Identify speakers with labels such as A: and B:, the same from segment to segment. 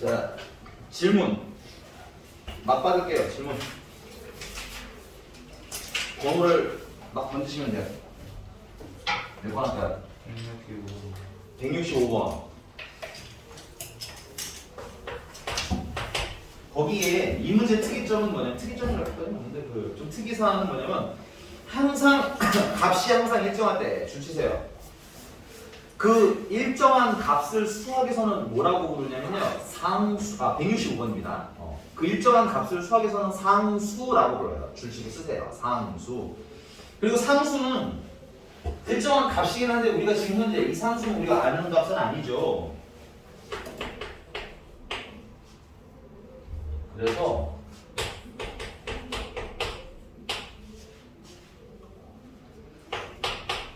A: 자, 질문. 막 받을게요. 질문. 번호를 막 던지시면 돼요. 몇 번 할까요? 165번. 거기에 이 문제 특이점은 뭐냐면 특이점이라고 하는데 그 좀 특이사항은 뭐냐면 항상 값이 항상 일정할 때 주치세요. 그 일정한 값을 수학에서는 뭐라고 부르냐면요. 상수, 165번입니다. 그 일정한 값을 수학에서는 상수라고 불러요. 줄치기 쓰세요. 상수. 그리고 상수는 일정한 값이긴 한데 우리가 지금 현재 이 상수는 우리가 아는 값은 아니죠. 그래서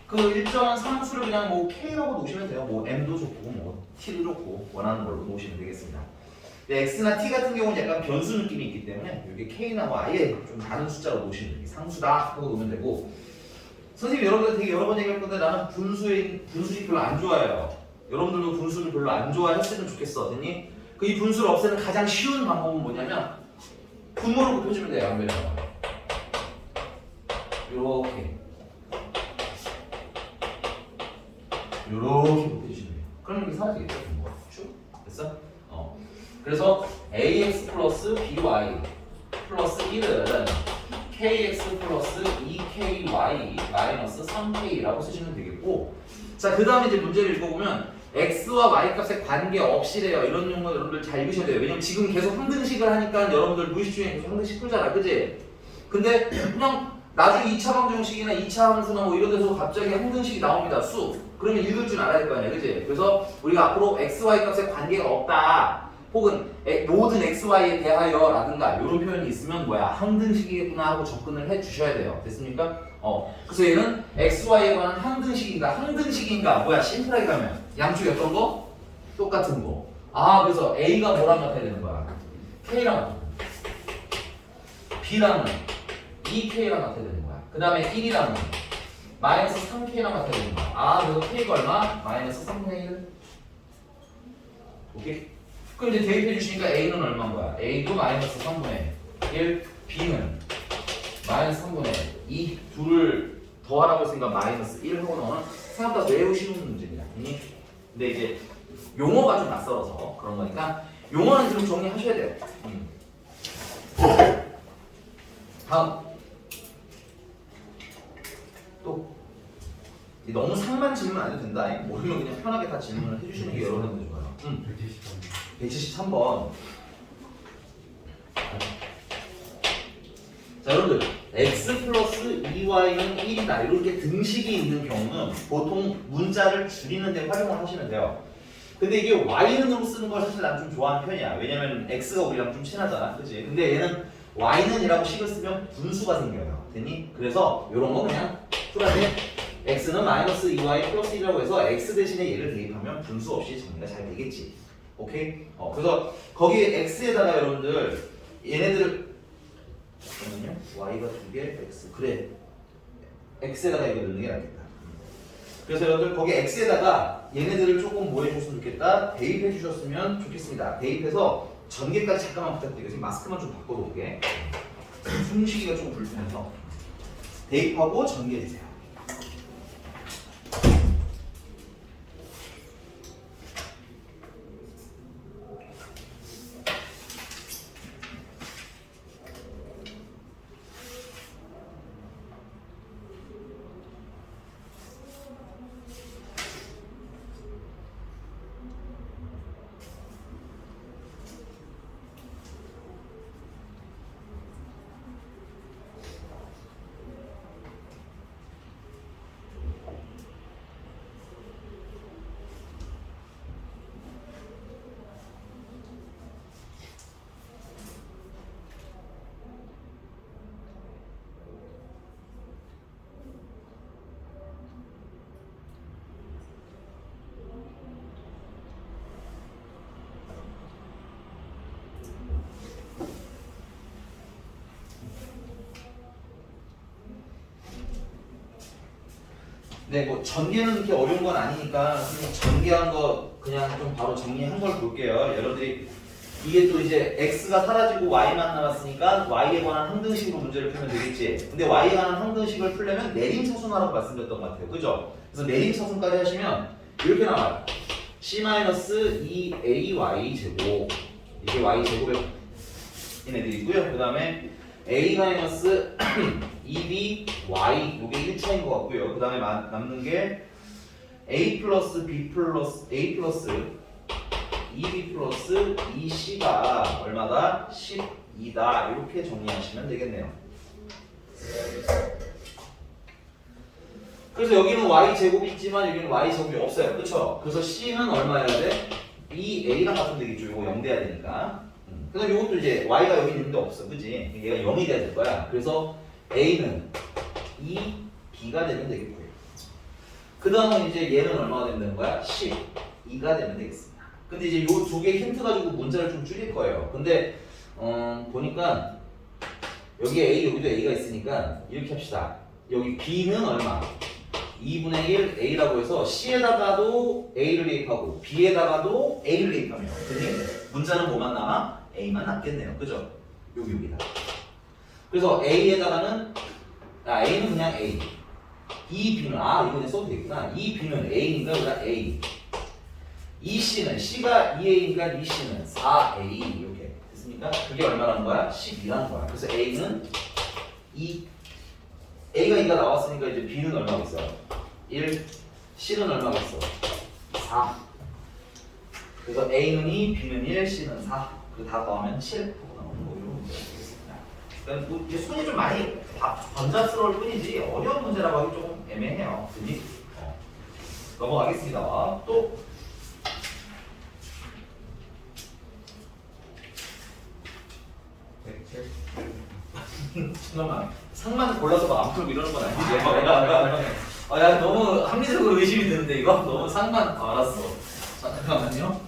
A: 그 일정한 상수를 그냥 뭐 K라고 놓으시면 돼요. 뭐 M도 좋고 뭐 T도 좋고 원하는 걸로 놓으시면 되겠습니다. 근데 X나 T 같은 경우는 약간 변수 느낌이 있기 때문에 이게 K나 뭐 아예 좀 다른 숫자로 놓으시면 돼요. 상수다 하고 놓으면 되고 선생님 여러분들 되게 여러 번 얘기할 건데 나는 분수식 별로 안 좋아해요. 여러분들도 분수를 별로 안 좋아했으면 좋겠어. 됐니? 그 이 분수를 없애는 가장 쉬운 방법은 뭐냐면 분모를 곱해주면 돼요. 안 그래요? 요렇게 곱해주시면 돼요. 그럼 이게 사라지겠죠? 분모가 쭉 됐어? 그래서 ax 플러스 by 플러스 1은 kx 플러스 2ky 마이너스 3k라고 쓰시면 되겠고 자 그 다음에 이제 문제를 읽어보면 x와 y 값에 관계없이래요. 이런 용어 여러분들 잘 읽으셔야 돼요. 왜냐면 지금 계속 항등식을 하니까 여러분들 무의식 중에 계속 항등식 풀잖아. 그지? 근데 그냥 나중에 2차 방정식이나 2차 함수나 뭐 이런 데서 갑자기 항등식이 나옵니다. 수. 그러면 읽을 줄 알아야 될 거 아니야. 그지? 그래서 우리가 앞으로 x, y 값에 관계가 없다. 혹은 모든 x, y에 대하여 라든가 이런 표현이 있으면 뭐야 항등식이구나 하고 접근을 해 주셔야 돼요. 됐습니까? 그래서 얘는 x, y에 관한 항등식인가 뭐야 심플하게 가면 양쪽이 어떤 거? 똑같은 거. 그래서 a가 뭐랑 같아야 되는 거야? k랑 b랑은 2k랑 같아야 되는 거야. 그 다음에 1이랑은 마이너스 3k랑 같아야 되는 거야. 그래서 k가 얼마? 마이너스 3분의 1. 오케이? 그럼 이제 대입해 주시니까 a는 얼마인 거야? a도 마이너스 3분의 1, b는 마이너스 3분의 2. 둘을 더하라고 했으니까 마이너스 1 하고 넣으면 생각보다 매우 쉬운 문제입니다. 근데 이제 용어가 좀 낯설어서 그런 거니까 용어는 좀 정리하셔야 돼요. 다음 또 너무 상만 질문 안 해도 된다. 모르면 그냥 편하게 다 질문을 해주시는 게 여러분들 좋아요. 173번. 자 여러분들 x 플러스 2y는 1이다 이렇게 등식이 있는 경우는 보통 문자를 줄이는 데 활용을 하시면 돼요. 근데 이게 y는으로 쓰는 걸 사실 난 좀 좋아하는 편이야. 왜냐면 x가 우리랑 좀 친하잖아. 그치? 근데 얘는 y는이라고 식을 쓰면 분수가 생겨요. 됐니? 그래서 이런 거 그냥 풀어내. x는 마이너스 2y 플러스 1이라고 해서 x 대신에 얘를 대입하면 분수 없이 정리가 잘 되겠지. 오케이? 그래서 거기에 x에다가 여러분들 얘네들을 잠깐만요. y가 2개, x 그래. x에다가 이거 넣는 게 낫겠다. 그래서 여러분들 거기 x에다가 얘네들을 조금 뭐 해줬으면 좋겠다. 대입해 주셨으면 좋겠습니다. 대입해서 전개까지 잠깐만 부탁드리고 지금 마스크만 좀 바꿔놓을게. 숨쉬기가 좀 불편해서 대입하고 전개해 주세요. 네, 뭐 전개는 그렇게 어려운 건 아니니까 그냥 전개한 거 그냥 좀 바로 정리한 걸 볼게요. 여러분들이 이게 또 이제 x가 사라지고 y만 남았으니까 y에 관한 항등식으로 문제를 풀면 되겠지. 근데 y에 관한 항등식을 풀려면 내림차순하라고 말씀드렸던 것 같아요. 그죠? 그래서 내림차순까지 하시면 이렇게 나와요. c-2ay 제곱 이게 y 제곱의 애들이고요. 그 다음에 a-2by 이게 1차인 것 같고요. 그 다음에 남는 게 a 플러스 b 플러스 a 플러스 2b 플러스 2c가 얼마다? 12다. 이렇게 정리하시면 되겠네요. 그래서 여기는 y제곱이 있지만 여기는 y제곱이 없어요. 그쵸? 그래서 c는 얼마여야 돼? 2a랑 같으면 되겠죠. 이거 0 돼야 되니까. 그 다음 이것도 이제 y가 여기 있는데 없어. 그지? 얘가 0이 돼야 될 거야. 그래서 a는 2b가 되면 되겠고요. 그 다음은 이제 얘는 얼마가 되는 거야? 12가 되면 되겠습니다. 근데 이제 요 두 개 힌트 가지고 문자를 좀 줄일 거예요. 근데 보니까 여기 A 여기도 A가 있으니까 이렇게 합시다. 여기 B는 얼마? 2분의 1 A라고 해서 C에다가도 A를 대입하고 B에다가도 A를 대입하면 문자는 뭐만 남아? A만 남겠네요. 그죠? 여기다. 그래서 A에다가는 A는 그냥 A. 이 B는 이번에 써도 되겠구나. 이 B는 A니까 여기다 A. 이 C는 C가 2A니까 이 C는 4A 이렇게 됐습니까? 그게 얼마라는 거야? 12라는 거야. 그래서 A는 2 A가 2가 나왔으니까 이제 B는 얼마겠어? 1 C는 얼마겠어? 4 그래서 A는 2, B는 1, C는 4 그리고 다 더하면 7 하고 나오는 거 이런 문제가 되겠습니다. 그러니까 뭐 손이 좀 많이 번잡스러울 뿐이지 어려운 문제라고 하기 조금 애매해요. 그지? 넘어가겠습니다. 또 잠깐만 상만 골라서 막 안 풀고 이러는 건 아니지? 야 너무 합리적으로 의심이 드는데 이거 너무 상만 알았어. 자, 잠깐만요.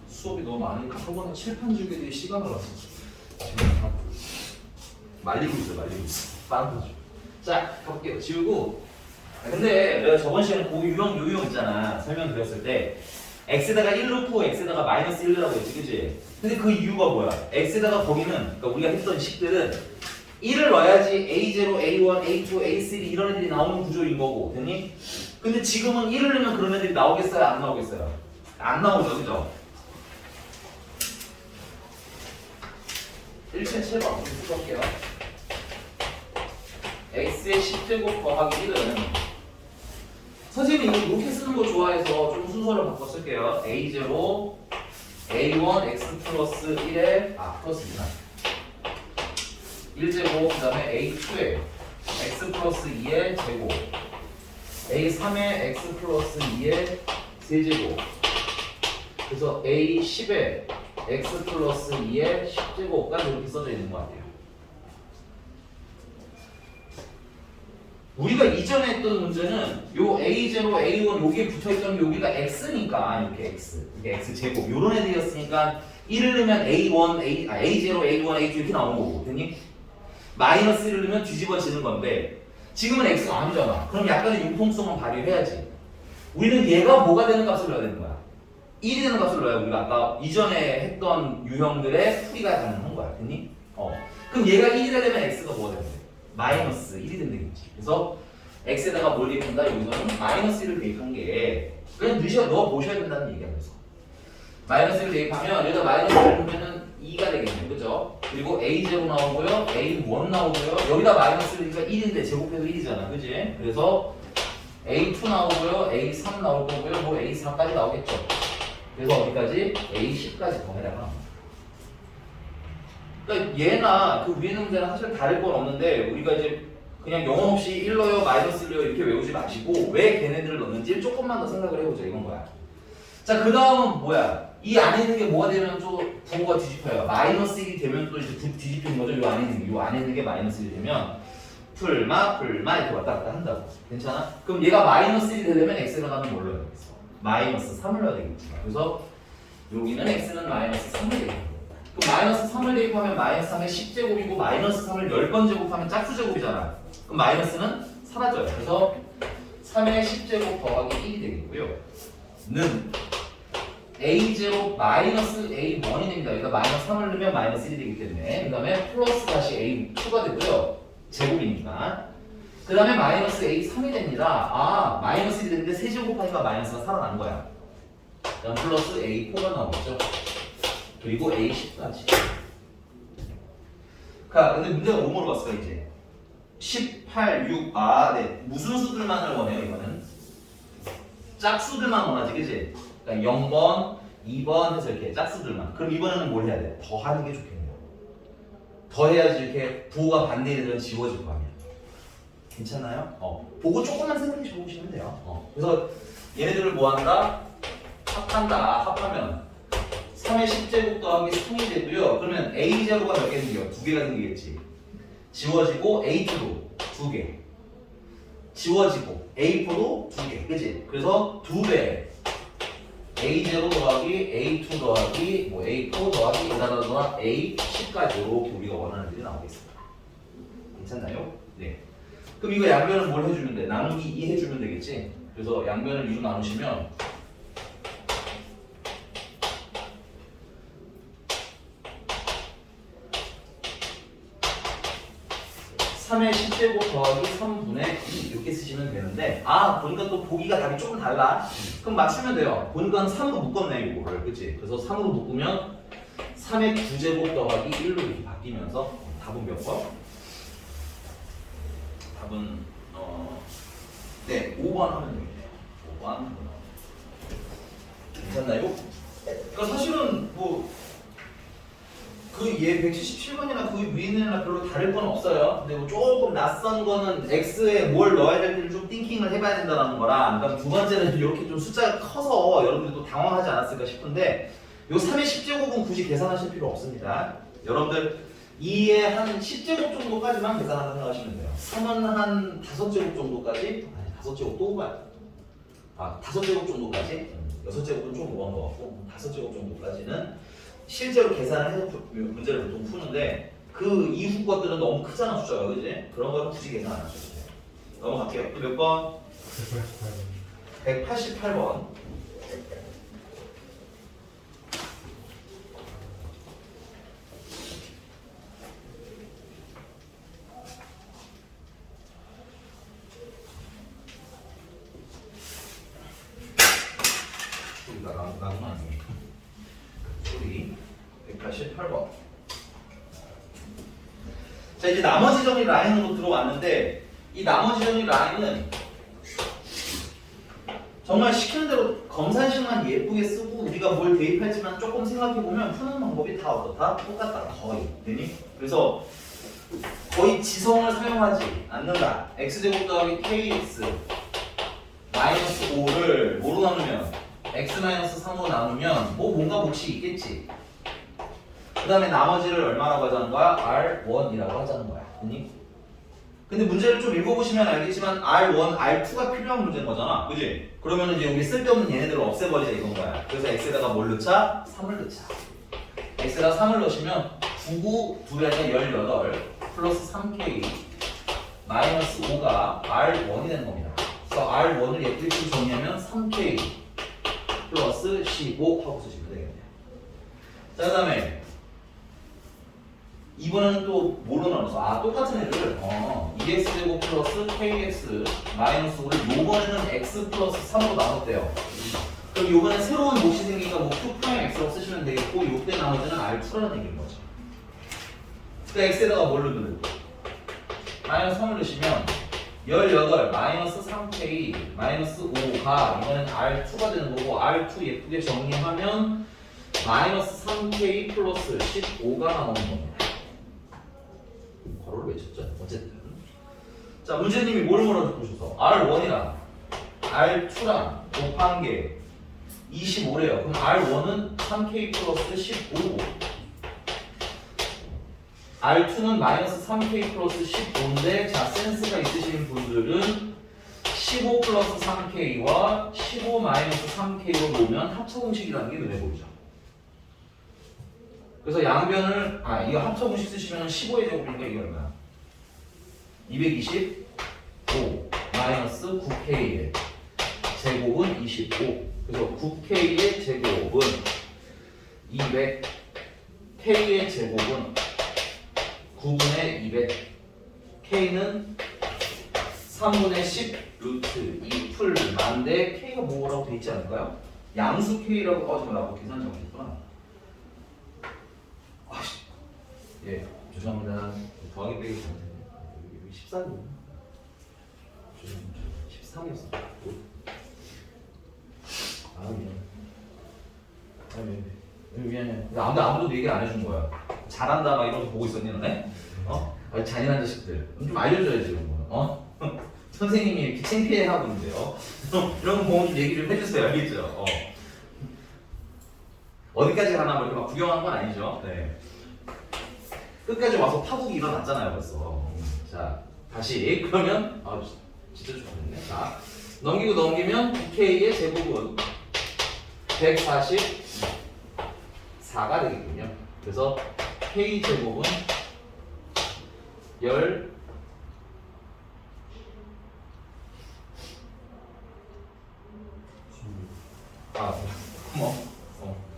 A: 수업이 너무 많으니까 저번에 칠판 주게 될 시간을 왔어. 말리고 있어. 빠른 거죠. 자, 가볼게요. 지우고. 근데 내가 저번 시간에 그 유형 있잖아. 설명드렸을 때 x에다가 1 넣고 x에다가 마이너스 1 넣으라고 했지, 그치? 근데 그 이유가 뭐야? x에다가 거기는 그러니까 우리가 했던 식들은 1을 넣어야지 A0, A1, A2, A3 이런 애들이 나오는 구조인 거고, 됐니? 근데 지금은 1을 넣으면 그런 애들이 나오겠어요? 안 나오겠어요? 안 나오죠, 그죠? 1차 7번 풀어볼게요. x의 10제곱 더하기 1은 선생님이 이거 이렇게 쓰는 거 좋아해서 좀 순서를 바꿔 쓸게요. A0, A1, x 플러스 1에 플러스 2나 1제곱 그 다음에 A2에 x 플러스 2의 제곱 A3에 x 플러스 2의 세제곱 그래서 A10에 x 플러스 2의 10제곱까지 이렇게 써져 있는 것 같아요. 우리가 이전에 했던 문제는 요 A0, A1 여기에 붙어있던 게 여기가 x니까 이렇게 x, 이게 x제곱 요런 애들이었으니까 1을 넣으면 A1, A0, A1, A2 이렇게 나오는 거고 됐니? 마이너스 1을 넣으면 뒤집어지는 건데 지금은 x가 아니잖아. 그럼 약간의 융통성을 발휘해야지. 우리는 얘가 뭐가 되는 값을 넣어야 되는 거야. 1이 되는 값을 넣어야 우리가 아까 이전에 했던 유형들의 풀이가 가능한 거야. 됐니? 그럼 얘가 1이 되면 x가 뭐가 되는 거야? 마이너스 1이 된다겠지. 그래서 x에다가 뭘 대입한다? 여기서는 마이너스 1을 대입한 게 그냥 넣어 보셔야 된다는 얘기야. 그래서 마이너스 1을 대입하면 여기다 마이너스 1을 넣으면 2가 되겠네. 그죠? 그리고 A0 나오고요. A1 나오고요. 여기다 마이너스 1이니까 1인데 제곱해서 1이잖아. 그지? 그래서 A2 나오고요. A3 나올 거고요. 뭐 A4까지 나오겠죠. 그래서 어디까지? A10까지 더해다가 그러니까 얘나 그 위에 놈들은 사실 다를 건 없는데 우리가 이제 그냥 영혼 없이 1러요 마이너스 1러요 이렇게 외우지 마시고 왜 걔네들을 넣는지 조금만 더 생각을 해보자 이건 거야. 자, 그 다음은 뭐야? 이 안에 있는 게 뭐가 되면 또 부호가 뒤집혀요. 마이너스 1이 되면 또 이제 뒤집히는 거죠. 요 안에 있는 게, 요 안에 있는 게 마이너스 1이 되면 풀마 이렇게 왔다 갔다 한다고. 괜찮아? 그럼 얘가 마이너스 1이 되려면 x가 가면 뭘 넣어야 되겠어? 마이너스 3을 넣어야 되겠지. 그래서 여기는 x는 마이너스 3을 대입하는 그럼 마이너스 3을 대입하면 마이너스 3의 10제곱이고 마이너스 3을 10번 제곱하면 짝수제곱이잖아. 그럼 마이너스는 사라져요. 그래서 3의 10제곱 더하기 1이 되겠고요. 는 a0 마이너스 a1이 됩니다. 여기다 마이너스 3을 넣으면 마이너스 1이 되기 때문에 그 다음에 플러스 다시 a2가 되고요. 제곱이니까. 그 다음에 마이너스 a3이 됩니다. 아, 마이너스 1이 되는데 세제곱하니까 마이너스가 살아난 거야. 그다음 플러스 a4가 나오겠죠. 그리고 a10까지. 근데 문제가 뭐로 갔어요 이제? 18, 6, 네. 무슨 수들만을 원해요 이거는? 짝수들만 원하지, 그치? 그러니까 0번, 2번 해서 이렇게 짝수들만. 그럼 이번에는 뭘 해야 돼? 더하는 게 좋겠네요. 더해야지 이렇게 부호가 반대되면 지워질 거 아니야. 괜찮나요? 보고 조금만 생각해 보시면 돼요. 그래서 얘네들을 뭐 한다? 합한다. 합하면 3의 10제곱 더하기 3이 되고요. 그러면 a0가 몇 개 생겨요? 2개가 생기겠지. 지워지고 a2도 2개. 지워지고 a4도 2개. 그치? 그래서 2배 a0 더하기 a2 더하기 뭐 a4 더하기 에다가 a10까지 이렇게 우리가 원하는 들이 나오겠습니다. 괜찮나요? 네. 그럼 이거 양변을 뭘 해주면 돼? 나누기 2 해주면 되겠지? 그래서 양변을 2로 나누시면 3의 10제곱 더하기 3분의 2 이렇게 쓰시면 되는데 보니까 또 보기가 답이 조금 달라. 그럼 맞추면 돼요. 보니까 3으로 묶었네 이거를. 그치? 그래서 3으로 묶으면 3의 9제곱 더하기 1로 이렇게 바뀌면서 답은 몇 번? 답은 네 5번 하면 되겠네요. 5번. 괜찮나요? 그러니까 사실은 뭐 얘 177번이나 그 위에 있는 애나 별로 다를 건 없어요. 근데 뭐 조금 낯선 거는 X에 뭘 넣어야 될지를 좀 띵킹을 해봐야 된다는 거라. 그러니까 두 번째는 이렇게 좀 숫자가 커서 여러분들도 당황하지 않았을까 싶은데 요 3의 10제곱은 굳이 계산하실 필요 없습니다. 여러분들 2의 한 10제곱 정도까지만 계산한다고 생각하시면 돼요. 3은 한 5제곱 정도까지? 아니 5제곱 또 오바야. 5제곱 정도까지? 6제곱은 좀 오버한 것 같고 5제곱 정도까지는 실제로 계산을 해서 문제를 보통 푸는데 그 이후 것들은 너무 크잖아 숫자가. 그지? 그런 거는 굳이 계산 안 하셔도 돼요. 넘어갈게요. 또 몇 번? 188번. 우리가 나누면 안 돼. 소리 188번. 자, 이제 나머지 정리 라인으로 들어왔는데 이 나머지 정리 라인은 정말 시키는 대로 검산식만 예쁘게 쓰고 우리가 뭘 대입할지만 조금 생각해보면 푸는 방법이 다 어떻다? 똑같다. 거의. 되니? 그래서 거의 지성을 사용하지 않는다. x제곱 더하기 kx 마이너스 5를 뭐로 나누면 x 마이너스 3으로 나누면 뭔가 몫이 있겠지. 그 다음에 나머지를 얼마라고 하자는 거야? R1이라고 하자는 거야. 그니? 근데 문제를 좀 읽어보시면 알겠지만 R1, R2가 필요한 문제인 거잖아. 그지? 그러면 이제 여기 쓸데없는 얘네들을 없애버리자 이건 거야. 그래서 x에다가 뭘 넣자? 3을 넣자. x에다가 3을 넣으시면 99, 2에 18 플러스 3k 마이너스 5가 R1이 되는 겁니다. 그래서 R1을 예쁘게 정리하면 3k 플러스 15 하고 쓰시면 되겠네요. 자, 그 다음에 이번에는 또 뭐로 나눠서 똑같은 애를 2x제곱 플러스 kx 마이너스 5를 요번에는 x 플러스 3으로 나눴대요. 그럼 요번에 새로운 몫이 생기니까 뭐 q 프라임 x라고 쓰시면 되겠고 요때 나머지는 r2라는 얘기인 거죠. 그러니까 x에다가 뭘 넣으면 마이너스 3을 넣으시면 18 마이너스 3k 마이너스 5가 이번엔 r2가 되는 거고 r2 예쁘게 정리하면 마이너스 3k 플러스 15가 나오는 겁니다. 괄호를 외쳤죠. 어쨌든 자, 문제님이 뭘 물어보셔서 R1이랑 R2랑 곱한 게 25래요. 그럼 R1은 3K 플러스 15고 R2는 마이너스 3K 플러스 15인데 자, 센스가 있으신 분들은 15 플러스 3K와 15 마이너스 3K로 놓으면 합차공식이라는 게 눈에 보이죠. 그래서 양변을 이거 합차공식 쓰시면 15의 제곱이니까 이게 얼마야? 225 마이너스 9K의 제곱은 25. 그래서 9K의 제곱은 200, K의 제곱은 9분의 200, K는 3분의 10 루트 2풀 만데 K가 뭐라고 돼 있지 않을까요? 양수 K라고 꺼지라고 계산 잘못했구나. 예, 죄송합니다. 더하기 빼기 잘못했네. 14고 13이었어. 미안해. 아무도 얘기 안 해준 거야. 잘한다 막 이러면서 보고 있었니 너네? 잔인한 자식들. 좀 알려줘야지 이런 거. 선생님이 이렇게 창피해하고 있는데요. 이런 거 보면 좀 얘기 좀 해주세요. 알겠죠? 어디까지 가나 뭐 이렇게 막 구경한 건 아니죠. 네. 끝까지 와서 파국이 일어났잖아요 벌써. 자 다시 그러면 진짜 좋겠네. 자 넘기면 9K의 제곱은 144가 되겠군요. 그래서 K 제곱은 10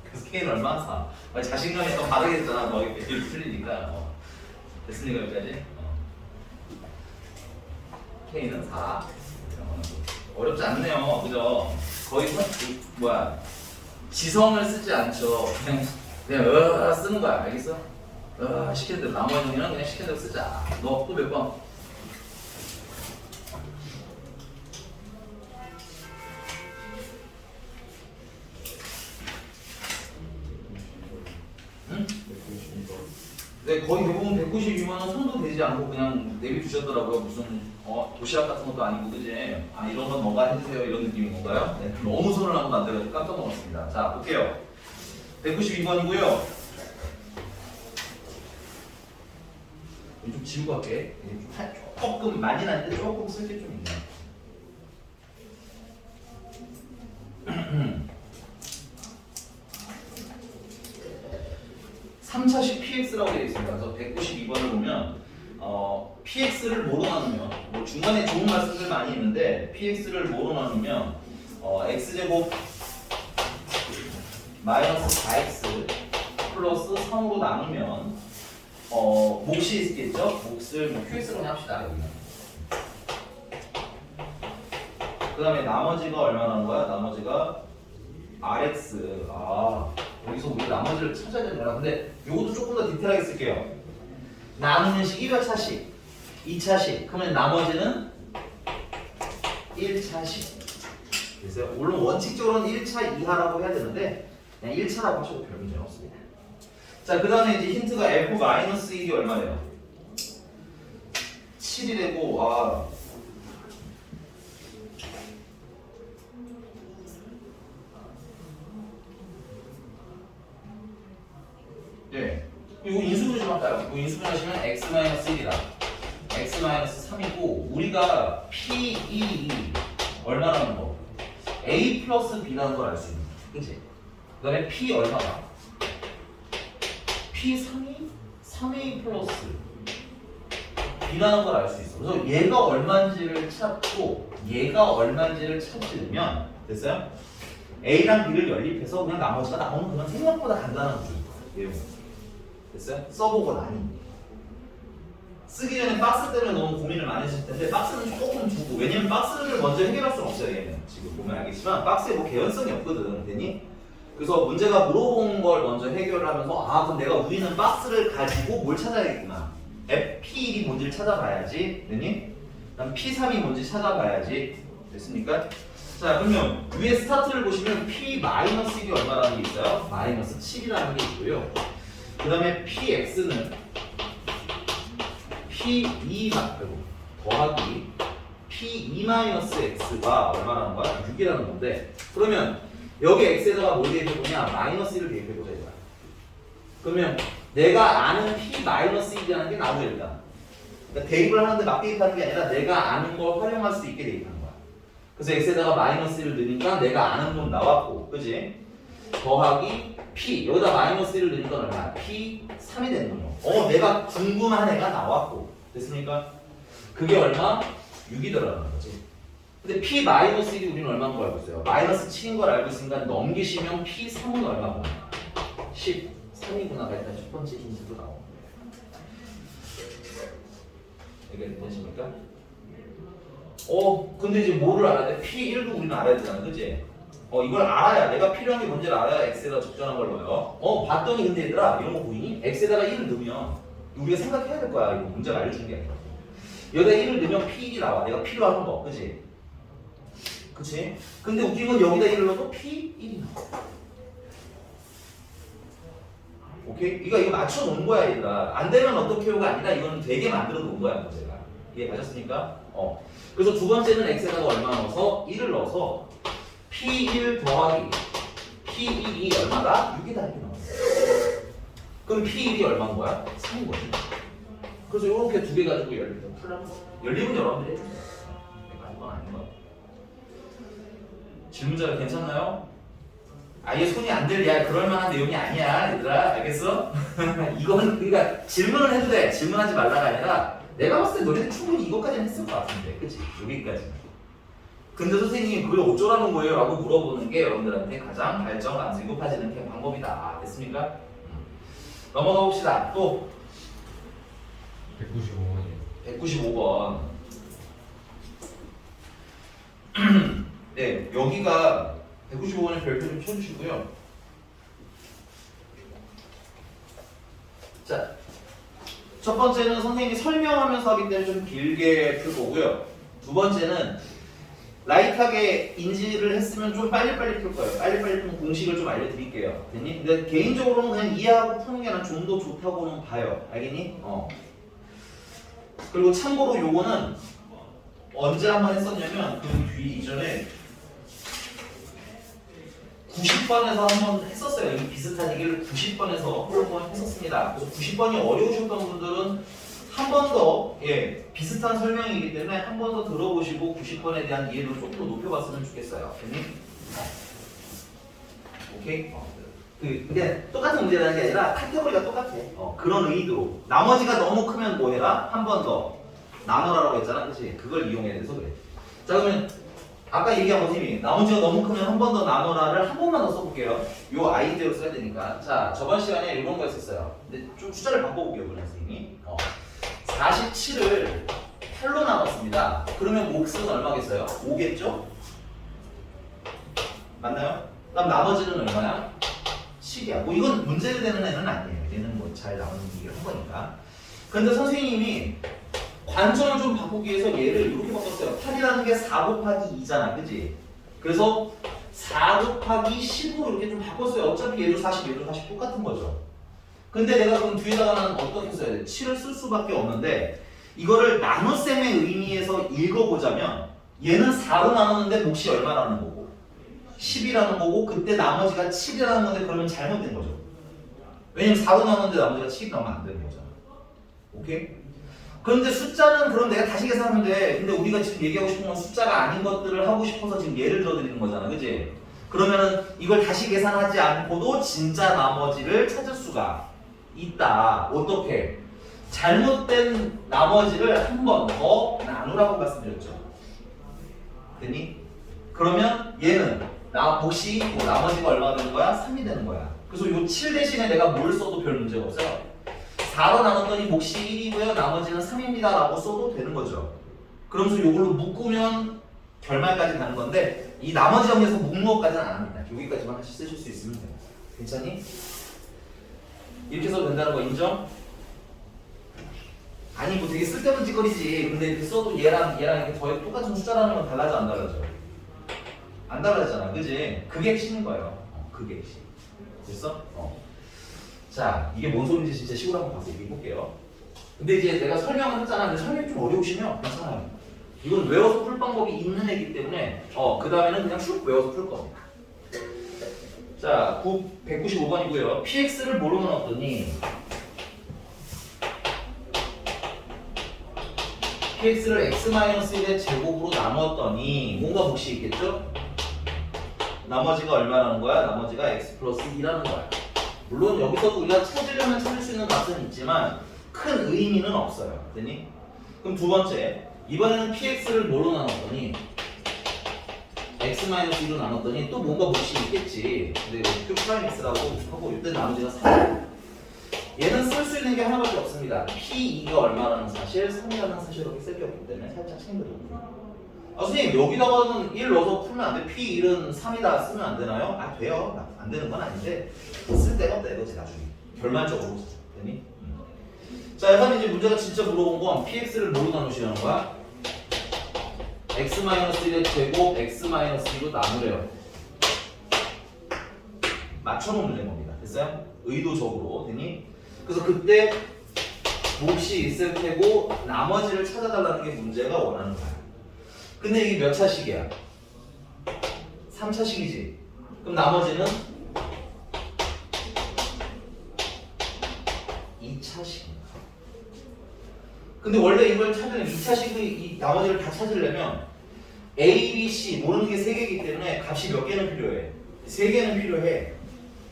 A: 그래서 K는 얼마? 4. 자신감이 더 바르겠잖아. 너 이렇게 틀리니까. 됐으니까 여기까지. K는 4. 어렵지 않네요. 그죠? 거의 지성을 쓰지 않죠. 그냥 쓰는 거야. 알겠어? 시키는 대로 나머지는 그냥 시키는 대로 쓰자. 너 또 몇 번? 응? 네, 거의 대부분 192만 원 손도 되지 않고 그냥 내비두셨더라고요. 무슨 도시락 같은 것도 아니고 그지? 이런 건 뭔가 해주세요 이런 느낌인 건가요? 네, 너무 손을 하고 만들어서 깜짝 놀랐습니다. 자 볼게요. 192번이고요. 좀 지우고 갈게. 조금 많이는 아닌데 조금 쓸 게 좀 있네. 3차식 PX라고 되어 있습니다. 그래서 192번을 보면 PX를 뭐로 나누면 중간에 좋은 말씀들 많이 있는데 PX를 뭐로 나누면 X제곱 마이너스 4X 플러스 3으로 나누면 몫이 있겠죠? 몫을 QX로 그냥 합시다. 여기는. 그 다음에 나머지가 얼마 나온 거야? 나머지가 RX. 여기서 우리 나머지를 찾아야 되는 거야. 근데 이것도 조금 더 디테일하게 쓸게요. 나누는 식 1차식, 2차식. 그러면 나머지는 1차식. 그래서 물론 원칙적으로는 1차 이하라고 해야 되는데 그냥 1차라고 하셔도 별 문제는 없습니다. 자, 그 다음에 이제 힌트가 F-1이 얼마래요? 7이 되고 네. 이거 인수분해 좀 할까요? 이거 인수분해 하시면 x-1이다. x-3이고 우리가 P2이 얼마라는 거? A 플러스 B라는 걸 알 수 있는 거죠. 그치? 그 다음에 P 얼마다? P3이 3A 플러스 B라는 걸 알 수 있어. 그래서 얘가 얼마인지를 찾고 얘가 얼마인지를 찾으면 됐어요? A랑 B를 연립해서 그냥 나머지가 나오는 그건 생각보다 간단한 구조일 거예요. 내용. 됐어요? 써보고 나니. 쓰기 전에 박스 때문에 너무 고민을 많이 하실 텐데 박스는 조금 두고 왜냐면 박스를 먼저 해결할 수는 없어요. 얘는 지금 보면 알겠지만 박스에 뭐 개연성이 없거든. 되니? 그래서 문제가 물어본 걸 먼저 해결을 하면서 그럼 내가 우리는 박스를 가지고 뭘 찾아야겠구나. P1이 뭔지를 찾아봐야지. 되니? 그다음 P3이 뭔지 찾아봐야지. 됐습니까? 자 그러면 위에 스타트를 보시면 P-1이 얼마라는 게 있어요? 마이너스 7이라는 게 있고요. 그 다음에 PX는 P2 더하기 P2-X가 얼마라는 거야? 6이라는 건데 그러면 여기 X에다가 뭘 대입해보냐? -1을 대입해보자 이거야. 그러면 내가 아는 P-1이라는 게 나오죠 일단. 그러니까 대입을 하는데 막 대입하는 게 아니라 내가 아는 걸 활용할 수 있게 대입하는 거야. 그래서 X에다가 -1을 넣으니까 내가 아는 건 나왔고 그지? 더하기 P 여기다 -1을 넣으니까 얼마야? P3이 되는군요. 내가 궁금한 애가 나왔고 됐습니까? 그게 얼마? 6이 들어가는 거지. 근데 P-1이 우리는 얼마인 걸 알고 있어요? -7인 걸 알고 있으니까 넘기시면 P3은 얼마고? 13이구나가 일단 첫 번째 힌트로 나오는 거예요. 이게 되십니까? 근데 이제 뭐를 알아야 돼? P1도 우리는 알아야 되잖아, 그치? 이걸 알아야 내가 필요한 게 뭔지를 알아야 X에다 적절한 걸 넣어요. 봤더니 근데 얘들아 이런 거 보이니? X에다가 1을 넣으면 우리가 생각해야 될 거야. 이거 문제가 알려준 게 아니라. 여기다 1을 넣으면 P1이 나와. 내가 필요한 거, 그치? 그치? 근데 웃긴 건 여기다 1을 넣어도 P1이 나와. 오케이? 이거 맞춰 놓은 거야, 얘들아. 안 되면 어떻게요가 아니라 이거는 되게 만들어 놓은 거야, 문제가. 이해 가셨습니까? 그래서 두 번째는 X에다가 얼마 넣어서 1을 넣어서 P1 더하기 P1이 얼마다? 6이다 이렇게 나왔어. 그럼 P1이 얼마인 거야? 3인 거지. 그래서 이렇게 두 개 가지고 열리면 풀라고. 열리면 여러분들이 해주세요. 그건 아닌 거야. 질문자가 괜찮나요? 아예 손이 안 들려. 그럴 만한 내용이 아니야, 얘들아. 알겠어? 이거는 그러니까 질문을 해도 돼. 질문하지 말라가 아니라 내가 봤을 때 너네들 충분히 이것까지는 했을 것 같은데, 그치? 여기까지. 근데 선생님이 그걸 어쩌라는 거예요? 라고 물어보는 게 여러분들한테 가장 발전 가능성이 높아지는 방법이다. 됐습니까? 넘어가 봅시다. 또
B: 195번이요.
A: 195번. 네, 여기가 195번에 별표 좀 쳐주시고요. 자, 첫 번째는 선생님이 설명하면서 하기 때문에 좀 길게 풀 거고요. 두 번째는 라이트하게 인지를 했으면 좀 빨리빨리 풀 거예요. 빨리빨리 푸는 공식을 좀 알려드릴게요. 됐니? 근데 개인적으로는 그냥 이해하고 푸는 게 난 좀 더 좋다고는 봐요. 알겠니? 그리고 참고로 요거는 언제 한번 했었냐면 그 뒤 이전에 90번에서 한번 했었어요. 이 비슷한 얘기를 90번에서 한번 했었습니다. 그래서 90번이 어려우셨던 분들은 한 번 더 비슷한 설명이기 때문에 한 번 더 들어보시고 90번에 대한 이해를 조금 더 높여봤으면 좋겠어요. 됐니? 오케이? 근데 똑같은 문제라는 게 아니라 카테고리가 똑같아. 그런 의도로. 나머지가 너무 크면 뭐 해라? 한 번 더 나눠라라고 했잖아. 그치? 그걸 이용해야 돼서 그래. 자, 그러면 아까 얘기한 것이 나머지가 너무 크면 한 번 더 나눠라를 한 번만 더 써볼게요. 요 아이디어로 써야 되니까. 자, 저번 시간에 이런 거 했었어요. 근데 좀 숫자를 바꿔볼게요, 그냥 선생님이. 47을 8로 나눴습니다. 그러면 몫은 얼마겠어요? 5겠죠? 맞나요? 그럼 나머지는 얼마야? 10이야. 뭐 이건 문제가 되는 애는 아니에요. 얘는 뭐 잘 나오는 얘기를 한 거니까. 근데 선생님이 관점을 좀 바꾸기 위해서 얘를 이렇게 바꿨어요. 8이라는 게 4 곱하기 2잖아. 그지? 그래서 4 곱하기 10으로 이렇게 좀 바꿨어요. 어차피 얘도 40, 얘도 40 똑같은 거죠. 근데 내가 그럼 뒤에다가는 어떻게 써야 돼? 7을 쓸 수밖에 없는데 이거를 나눗셈의 의미에서 읽어보자면 얘는 4로 나눴는데 몫이 얼마라는 거고 10이라는 거고 그때 나머지가 7이라는 건데 그러면 잘못된 거죠. 왜냐면 4로 나눴는데 나머지가 7이 나오면 안 되는 거잖아. 오케이? 그런데 숫자는 그럼 내가 다시 계산하면 돼. 근데 우리가 지금 얘기하고 싶은 건 숫자가 아닌 것들을 하고 싶어서 지금 예를 들어드리는 거잖아. 그치? 그러면은 이걸 다시 계산하지 않고도 진짜 나머지를 찾을 수가 있다. 어떻게? 잘못된 나머지를 한 번 더 나누라고 말씀드렸죠. 됐니? 그러면 얘는 몫이 있고 나머지가 얼마가 되는 거야? 3이 되는 거야. 그래서 요 7 대신에 내가 뭘 써도 별 문제가 없어요. 4로 나눴더니 몫이 1이고요. 나머지는 3입니다. 라고 써도 되는 거죠. 그러면서 요걸로 묶으면 결말까지 가는 건데 이 나머지 정리에서 묶는 것까지는 안 합니다. 여기까지만 다시 쓰실 수 있으면 돼요. 괜찮니? 이렇게 써도 된다는 거 인정? 아니 뭐 되게 쓸데없는 짓거리지. 근데 이렇게 써도 얘랑 이렇게 거의 똑같은 숫자라는 건 달라져 안 달라져? 안 달라지잖아. 그지? 그게 핵심인 거예요. 그게 핵심. 됐어? 자, 이게 뭔 소리인지 진짜 시골 한번 가서 얘기해 볼게요. 근데 이제 내가 설명을 했잖아. 근데 설명이 좀 어려우시면 괜찮아요. 이건 외워서 풀 방법이 있는 애기 때문에 그 다음에는 그냥 쭉 외워서 풀 겁니다. 자, 195번이고요. px를 뭐로 나눴더니 px를 x-1의 제곱으로 나누었더니 뭔가 몫이 있겠죠? 나머지가 얼마라는 거야? 나머지가 x 플러스 2라는 거야. 물론 여기서도 우리가 찾으려면 찾을 수 있는 값은 있지만 큰 의미는 없어요. 됐니? 그럼 두 번째, 이번에는 px를 뭐로 나눴더니 x-2로 나눴더니 또 뭔가 몫이 있겠지. 근데 q 프라임 x라고 하고 이때 나머지가 3. 얘는 쓸 수 있는 게 하나밖에 없습니다. p2가 얼마라는 사실, 3이라는 사실을 쓸 게 없기 때문에 살짝 챙겨두고. 선생님 여기다가는 1 넣어서 풀면 안 돼? p1은 3이다 쓰면 안 되나요? 돼요. 안 되는 건 아닌데 쓸 데가 없다 이거지 나중에. 결말적으로. 되니? 자, 그다음에 이제 문제가 진짜 물어본 건 px를 뭐로 나누시려는 거야? x-1의 제곱 x-2로 나누래요. 맞춰놓으면 되는 겁니다. 됐어요? 의도적으로. 됐니? 그래서 그때 몫이 있을 테고 나머지를 찾아달라는 게 문제가 원하는 거야. 근데 이게 몇 차식이야? 3차식이지. 그럼 나머지는 2차식. 근데 원래 이걸 찾으려면 2차식의 이 나머지를 다 찾으려면 A, B, C 모르는 게 3개이기 때문에 값이 몇 개는 필요해? 3개는 필요해.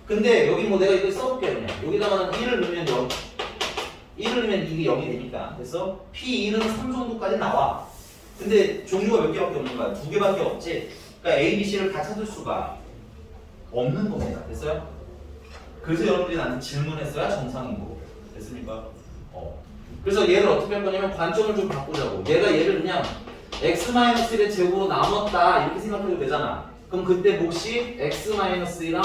A: 근데 여기 뭐 내가 이걸 써볼게 그냥. 여기다가는 1을 넣으면 0, 1을 넣으면 이게 0이 되니까. 그래서 P1은 3 정도까지 나와. 근데 종류가 몇 개밖에 없는 거야. 2개밖에 없지. 그러니까 A, B, C를 다 찾을 수가 없는 겁니다. 됐어요? 그래서 여러분들이 나한테 질문했어야 정상인 거고. 됐습니까? 그래서 얘를 어떻게 할 거냐면 관점을 좀 바꾸자고. 얘를 그냥 x-1의 제곱으로 나눴다 이렇게 생각해도 되잖아. 그럼 그때 몫이 x-1이랑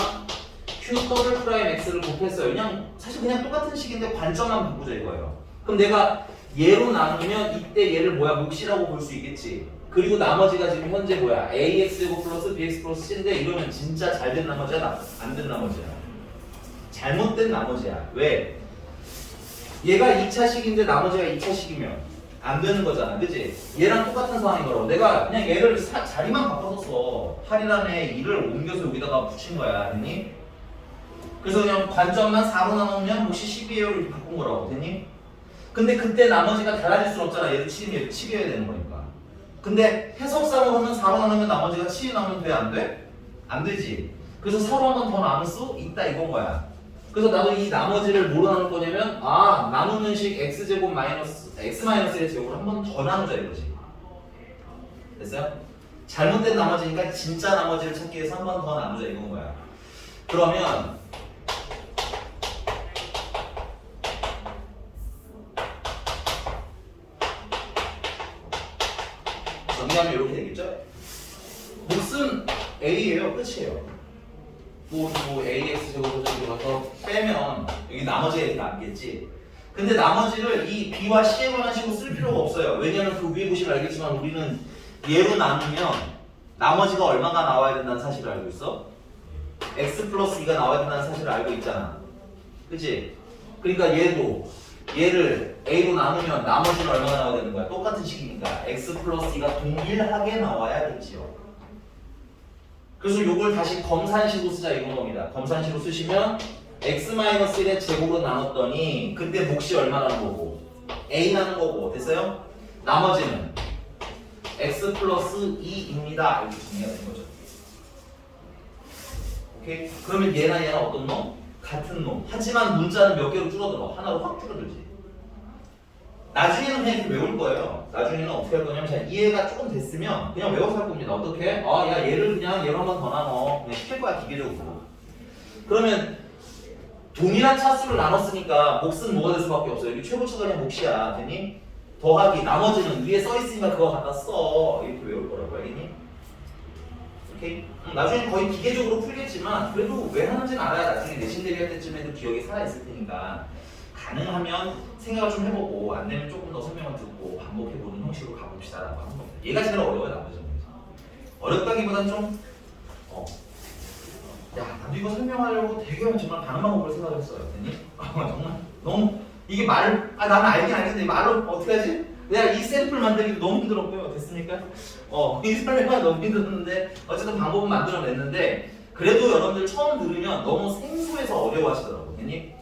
A: q 더블 프라임 x를 곱했어요. 그냥 사실 그냥 똑같은 식인데 관점만 바꾸자 이거예요. 그럼 내가 얘로 나누면 이때 얘를 뭐야 몫이라고 볼 수 있겠지. 그리고 나머지가 지금 현재 뭐야 ax 제곱 플러스 bx 플러스 c인데 이러면 진짜 잘 된 나머지야 안 된 나머지야. 잘못된 나머지야. 왜? 얘가 2차식인데 나머지가 2차식이면 안 되는 거잖아. 그치? 얘랑 똑같은 상황인 거라고. 내가 그냥 얘를 자리만 바꿔서 써. 8이라는 2를 옮겨서 여기다가 붙인 거야. 됐니? 그래서 그냥 관점만 4로 나누면 몫이 10이에요 이렇게 바꾼 거라고. 됐니? 근데 그때 나머지가 달라질 수 없잖아. 얘도 7이면 7이어야 되는 거니까. 근데 해석상으로 하면 4로 나누면 나머지가 7이 나오면 돼? 안 돼? 안 되지. 그래서 4로 한 번 더 나눌 수 있다 이건 거야. 그래서 나도 이 나머지를 뭐로 나눌 거냐면 나누는 식 x제곱 마이너스 x-1의 제곱을 한 번 더 나누자 이거지. 됐어요? 잘못된 나머지니까 진짜 나머지를 찾기 위해서 한 번 더 나누자 이건 거야. 그러면 정리하면 이렇게 되겠죠? 몫은 a예요. 끝이에요. 뭐 ax 제곱을 들어가서 빼면 여기 나머지 애가 남겠지. 근데 나머지를 이 b와 c에 관한 식으로 쓸 필요가 없어요. 왜냐면 그 위에 보시면 알겠지만 우리는 얘로 나누면 나머지가 얼마가 나와야 된다는 사실을 알고 있어? x 플러스 2가 나와야 된다는 사실을 알고 있잖아. 그치? 그러니까 얘를 a로 나누면 나머지는 얼마가 나와야 되는 거야? 똑같은 식이니까 x 플러스 2가 동일하게 나와야겠지요. 그래서 요걸 다시 검산식으로 쓰자 이건 겁니다. 검산식으로 쓰시면 x-1의 제곱으로 나눴더니 그때 몫이 얼마 나는 거고 a 나는 거고. 됐어요? 나머지는 x 플러스 2입니다. 이렇게 정리가 된 거죠. 오케이? 그러면 얘나 어떤 놈? 같은 놈. 하지만 문자는 몇 개로 줄어들어. 하나로 확 줄어들지. 나중에는 그냥 이렇게 외울 거예요. 나중에는 어떻게 할 거냐면 자, 이해가 조금 됐으면 그냥 외워서 할 겁니다. 어떻게? 야 얘를 그냥 얘로 한 번 더 나눠. 그냥 시킬 거야 기계적으로. 그러면 동일한 차수를 나눴으니까 몫은 뭐가 될 수밖에 없어요. 여기 최고차가 그냥 몫이야. 됐니? 더하기 나머지는 위에 써 있으니까 그거 갖다 써. 이렇게 외울 거라고. 알겠니? 오케이? 나중에 거의 기계적으로 풀겠지만 그래도 왜 하는지는 알아야 나중에 내신 대비할 때쯤에도 기억이 살아있을 테니까 가능하면 생각을 좀 해보고 안 되면 조금 더 설명을 듣고 반복해보는 형식으로 가봅시다라고 하는 겁니다. 얘가 제일 어려워요. 나머지는. 어렵다기보단 좀 나도 이거 설명하려고 되게 정말 다른 방법을 생각을 했어요. 됐니? 정말 너무 이게 말을 나는 알긴 알겠는데 말로 어떻게 하지? 내가 이 셀프를 만들기도 너무 힘들었고요. 됐습니까? 이 설명이 너무 힘들었는데 어쨌든 방법은 만들어냈는데 그래도 여러분들 처음 들으면 너무 생소해서 어려워하시더라고요. 괜히?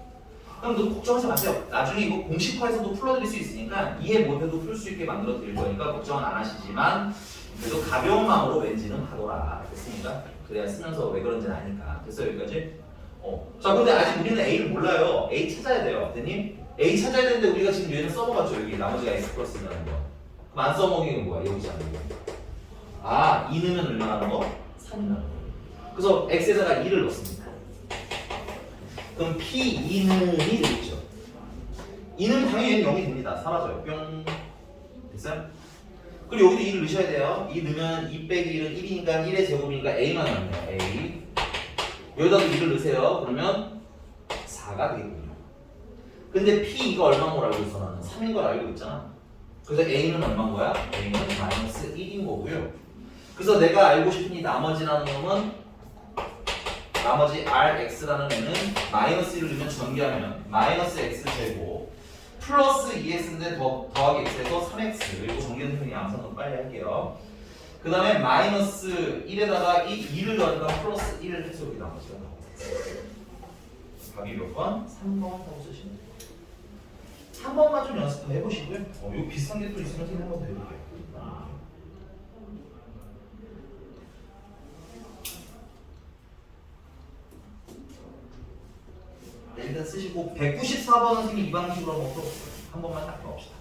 A: 그럼 너무 걱정하지 마세요. 나중에 이거 공식화해서도 풀어드릴 수 있으니까 이해 못해도 풀 수 있게 만들어 드릴 거니까 걱정은 안 하시지만 그래도 가벼운 마음으로 왠지는 가둬라. 됐습니까? 그래야 쓰면서 왜 그런지는 아니까. 됐어요 여기까지? 자 근데 아직 우리는 A를 몰라요. A 찾아야 돼요. 됐니? A 찾아야 되는데 우리가 지금 얘는 써먹었죠. 여기 나머지가 X 플러스라는 거. 그럼 안 써먹이는 건 뭐야? 여기지 않는 거. 2 넣으면 얼마나 하는 거? 3이 나는 거. 그래서 X에다가 2를 넣습니다. 그럼 P2는이 되겠죠. 2는 당연히 0이 됩니다. 사라져요. 뿅. 됐어요? 그리고 여기도 2를 넣으셔야 돼요. 2 넣으면 2 빼기 1은 1이니까 1의 제곱이니까 A만 남네요. A. 여기다도 2를 넣으세요. 그러면 4가 되겠군요. 근데 P2가 얼마인 걸 알고 있어? 나는 3인 걸 알고 있잖아. 그래서 A는 얼마인 거야? A는 마이너스 1인 거고요. 그래서 내가 알고 싶은 이 나머지라는 놈은 나머지 RX라는 애는 마이너스 1을 넣으면 전개하면 마이너스 X 제곱 플러스 2X인데 더하기 X에서 3X 그리고 전개는 그냥 양산으로 빨리 할게요. 그 다음에 마이너스 1에다가 이 2를 넣으니까 플러스 1을 해서 여기 나머지가 나오죠. 답이 몇 번? 3번 하고 쓰시면 돼요. 3번만 좀 연습 더 해보시고요. 이거 비슷한 게 또 있으면 선생님 한번 더 해볼게요. 일단 쓰시고 194번은 선생님 이 방식으로 한번 풀어볼게요. 한 번만 딱 넣읍시다.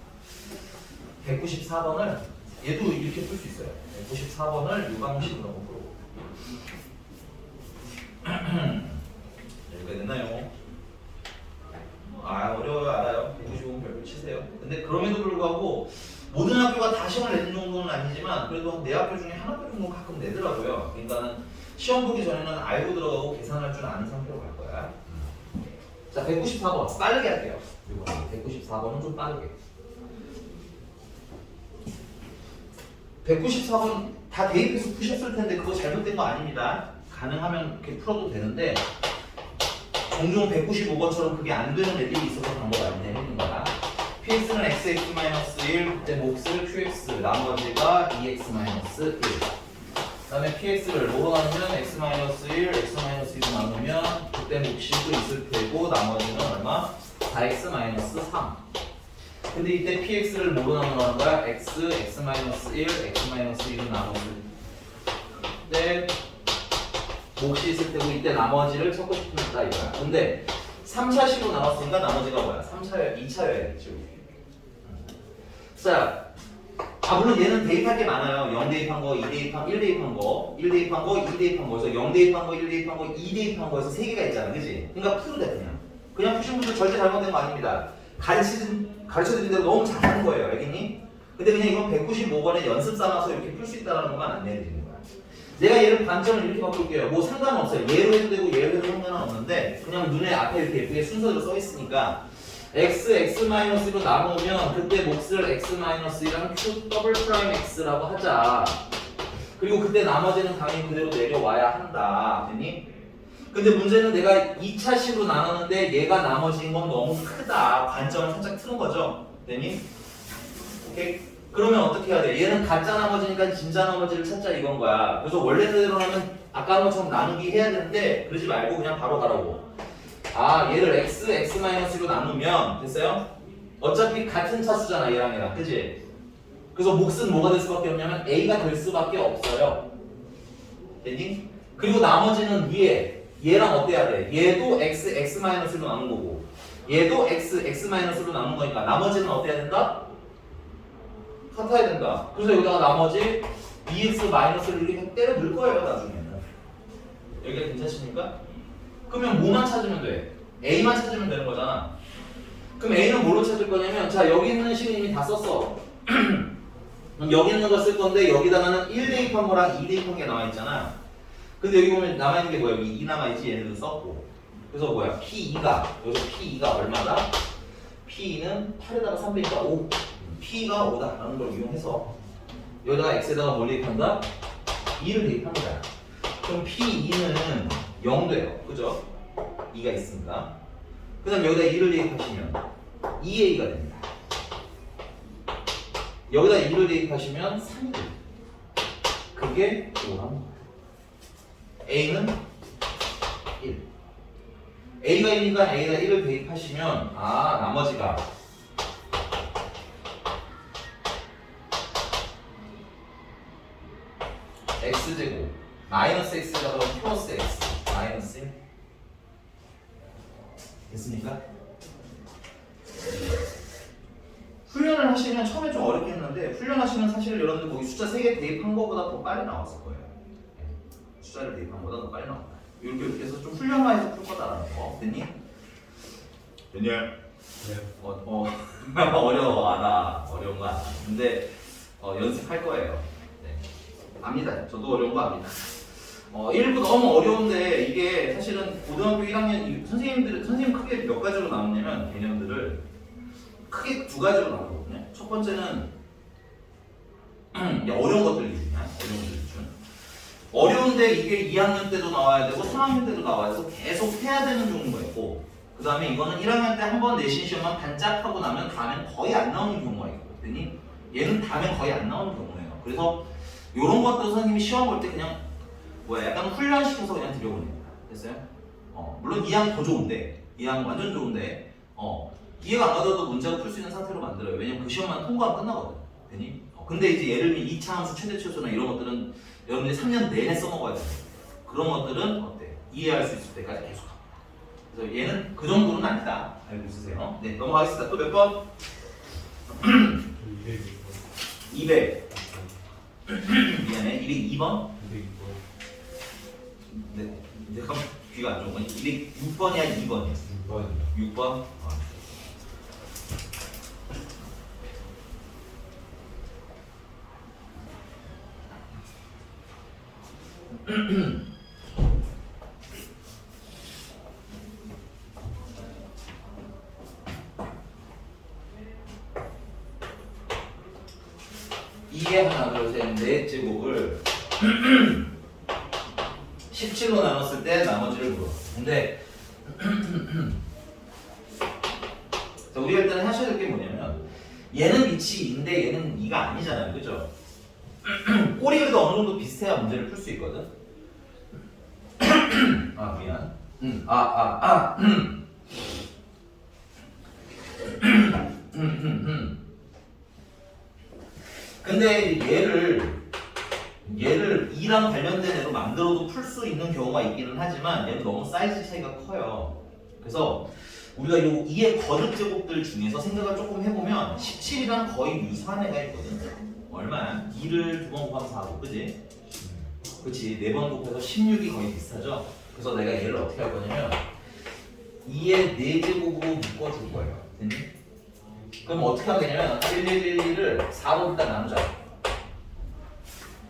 A: 194번을 얘도 이렇게 풀 수 있어요. 194번을 이 방식으로 한번 풀어볼게요. 여기가 됐나요? 어려워요. 알아요. 195번 별표 치세요. 근데 그럼에도 불구하고 모든 학교가 다 시험을 내는 정도는 아니지만 그래도 내 학교 중에 한 학교 정도 가끔 내더라고요. 그러니까는 시험 보기 전에는 알고 들어가고 계산할 줄 아는 상태로 갈 거야. 자, 194번 빠르게 할게요. 이번에 194번은 좀 빠르게. 194번 다 대입해서 푸셨을 텐데 그거 잘못된 거 아닙니다. 가능하면 이렇게 풀어도 되는데 종종 195번처럼 그게 안 되는 애들이 있어서 방법 안내해드린 거야. px는 xx-1 그때 몫을 qx 나머지가 2x-1 그 다음에 px를 뭐로 나누면 x-1 x-1로 나누면 그때 몫이 또 있을 테고 나머지는 얼마? 4x-3 근데 이때 px를 뭐로 나누는 거야? x, x-1, x-1로 나누는 때 몫이 있을 테고 이때 나머지를 찾고 싶으니까 이거야. 근데 3차식으로 나눴으니까 나머지가 뭐야? 2차여야겠죠. 자, 물론 얘는 대입할 게 많아요. 0 대입한 거, 2 대입한 거, 1 대입한 거, 1 대입한 거, 2 대입한 거, 그래서 0 대입한 거, 1 대입한 거, 2 대입한 거에서 3개가 있잖아, 그지? 그러니까 풀도 돼 그냥. 그냥 푸신 분들 절대 잘못된 거 아닙니다. 가르쳐드린 대로 너무 잘하는 거예요, 알겠니? 근데 그냥 이건 195번에 연습 삼아서 이렇게 풀 수 있다는 것만 안내해드리는 거야. 내가 얘를 반전을 이렇게 바꿀게요. 뭐 상관없어요. 얘로 해도 되고 얘로 해도 상관은 없는데 그냥 눈에 앞에 이렇게 예쁘게 순서대로 써 있으니까 x, x-로 나누면 그때 몫을 x-1이랑 q 더블 프라임 x라고 하자. 그리고 그때 나머지는 당연히 그대로 내려와야 한다. 됐니? 근데 문제는 내가 2차식으로 나누는데 얘가 나머지인 건 너무 크다. 관점을 살짝 트는 거죠. 됐니? 오케이? 그러면 어떻게 해야 돼? 얘는 가짜 나머지니까 진짜 나머지를 찾자 이건 거야. 그래서 원래대로 하면 아까 한 것처럼 나누기 해야 되는데 그러지 말고 그냥 바로 가라고. 얘를 x, x-로 나누면 됐어요? 어차피 같은 차수잖아 얘랑 그지? 그래서 몫은 뭐가 될 수밖에 없냐면 a가 될 수밖에 없어요. 됐니? 그리고 나머지는 위에 얘랑 어때야 돼? 얘도 x, x-로 나눈 거고 얘도 x, x-로 나눈 거니까 나머지는 어때야 된다? 같아야 된다. 그래서 여기다가 나머지 2x-를 이렇게 때려 넣을 거예요 나중에는. 여기가 괜찮습니까? 그러면 뭐만 찾으면 돼? A만 찾으면 되는 거잖아. 그럼 A는 뭘로 찾을 거냐면 자 여기 있는 식은 이미 다 썼어. 그럼 여기 있는 거 쓸 건데 여기다가는 1 대입한 거랑 2 대입한 게 나와 있잖아. 근데 여기 보면 남아있는 게 뭐야? 여기 2 남아있지 얘네도 썼고. 그래서 뭐야? P2가 여기서 P2가 얼마다? P2는 8에다가 3 대입하니까 5 P가 5다 라는 걸 이용해서 여기다가 X에다가 뭘 대입한다? 2를 대입합니다. 그럼 P2는 0 돼요. 그죠? 2가 있습니다. 그 다음 여기다 2를 대입하시면 2a가 됩니다. 여기다 2를 대입하시면 3이 됩니다. 그게 5라는 거예요. a는 1. a가 1이니까 a에다 1을 대입하시면 나머지가 x제곱 마이너스 x에다가 플러스 x 마이너스 1 됐습니까? 훈련을 하시면 처음에 좀 어렵게 했는데 훈련하시면 사실 여러분들 거기 숫자 3개 대입한 것보다 더 빨리 나왔을 거예요. 숫자를 대입한 것보다 더 빨리 나왔다. 이렇게 해서 좀 훈련만 해서 풀 거다라는 거. 됐니? 됐냐? 네. 어려워 알아. 어려운 거 알아. 근데 연습할 거예요. 네. 압니다. 저도 어려운 거 압니다. 1부 너무 어려운데 이게 사실은 고등학교 1학년 선생님 크게 몇 가지로 나누냐면 개념들을 크게 2가지로 나누거든요. 첫 번째는 어려운 것들 기준이야. 어려운 것들 기준. 어려운데 이게 2학년 때도 나와야 되고 3학년 때도 나와야 되고 계속 해야 되는 종류가 있고 그 다음에 이거는 1학년 때 한 번 내신 시험만 반짝하고 나면 다음엔 거의 안 나오는 경우가 있거든요. 얘는 다음엔 거의 안 나오는 경우예요. 그래서 이런 것도 선생님이 시험 볼 때 그냥 약간 훈련시켜서 그냥 들여보냅니다. 됐어요? 물론 2항 더 좋은데 2항 완전 좋은데 이해가 안 가도 문제가 풀 수 있는 상태로 만들어요. 왜냐면 그 시험만 통과하면 끝나거든. 되니? 근데 이제 예를 들면 2차 함수 최대 최소나 이런 것들은 여러분들이 3년 내내 써먹어야 돼요. 그런 것들은 어때? 이해할 수 있을 때까지 계속 합니다. 그래서 얘는 그 정도는 아니다. 알고 있으세요? 네, 넘어가겠습니다. 또 몇 번? 200. 미안해. 202번?
B: 202번.
A: 네, 내가 귀가 안 좋은 거니? 206번이야, 2번이야?
B: 6번.
A: 6번? 이게 하나, 둘, 셋, 넷 제곱을 17로 나눴을 때 나머지를 물었어. 근데 우리가 일단 하셔야 될 게 뭐냐면 얘는 밑이 2인데 얘는 2가 아니잖아요. 그죠? 꼴이 그래도 어느 정도 비슷해야 문제를 풀 수 있거든. 미안. 근데 얘를 2랑 관련된 애로 만들어도 풀 수 있는 경우가 있기는 하지만 얘는 너무 사이즈 차이가 커요. 그래서 우리가 요 2의 거듭 제곱들 중에서 생각을 조금 해보면 17이랑 거의 유사한 애가 있거든. 얼마야? 2를 2번 곱하면 4고, 그지? 그치? 4번 곱해서 16이 거의 비슷하죠? 그래서 내가 얘를 어떻게 할 거냐면 2의 4제곱으로 묶어줄 거예요. 됐니? 그럼 어떻게 하면 되냐면 1111을 4로 일단 나누자.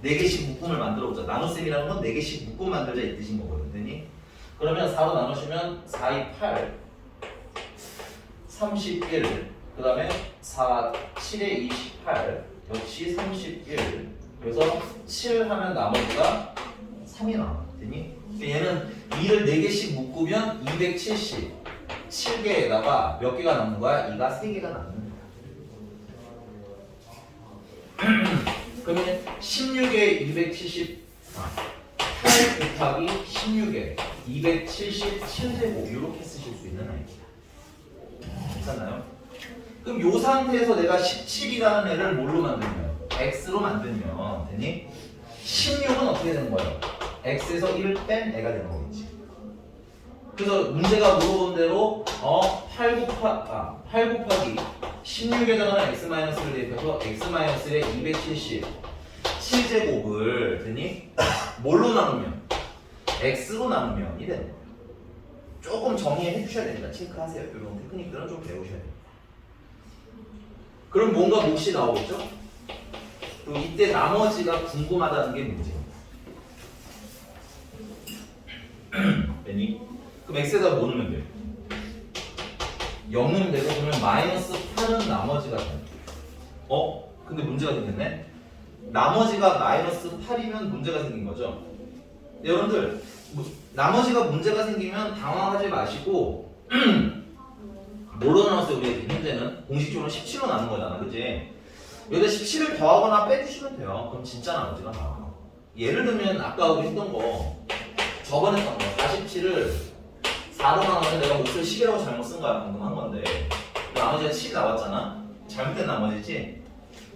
A: 4개씩 묶음을 만들어보자. 나눗셈이라는 건 4개씩 묶음 만들자 이 뜻인 거거든. 됐니? 그러면 4로 나누시면 4, 2, 8 31 그 다음에 4, 7에 28 역시 31 그래서 7 하면 나머지가 3이 나와. 됐니? 얘는 2를 4개씩 묶으면 270 7개에다가 몇 개가 남는 거야? 2가 3개가 남는 거야. 그러면 16에 278 곱하기 16에 277제곱 이렇게 쓰실 수 있는 아이입니다. 괜찮나요? 그럼 이 상태에서 내가 17이라는 애를 뭘로 만들면? x로 만들면 되니? 16은 어떻게 되는 거예요? x에서 1을 뺀 애가 되는 거겠지. 그래서 문제가 물어본 대로 8 곱하기 16에다가는 x-를 대입해서 x-의 270 7제곱을 되니? 뭘로 나누면? x로 나누면 이 되는 거예요. 조금 정리해 주셔야 됩니다. 체크하세요. 이런 테크닉들은 좀 배우셔야 됩니다. 그럼 뭔가 몫이 나오겠죠? 그리고 이때 나머지가 궁금하다는 게 문제입니다. 되니? 그럼 x에다 뭐 넣으면 돼요? 0 넣으면 되고 그러면 마이너스 8은 나머지가 돼요. 근데 문제가 생겼네? 나머지가 마이너스 8이면 문제가 생긴 거죠? 여러분들 나머지가 문제가 생기면 당황하지 마시고 뭘로 나눴어요? 우리 현재는 공식적으로 17로 나눈 거잖아, 그치? 여기다 17을 더하거나 빼주시면 돼요. 그럼 진짜 나머지가 나와. 예를 들면 아까 우리 했던 거 저번에 했던 거 47을 4로 나눠서 내가 몫을 10이라고 잘못 쓴 거야. 방금 한 건데 나머지가 7이 나왔잖아. 잘못된 나머지지?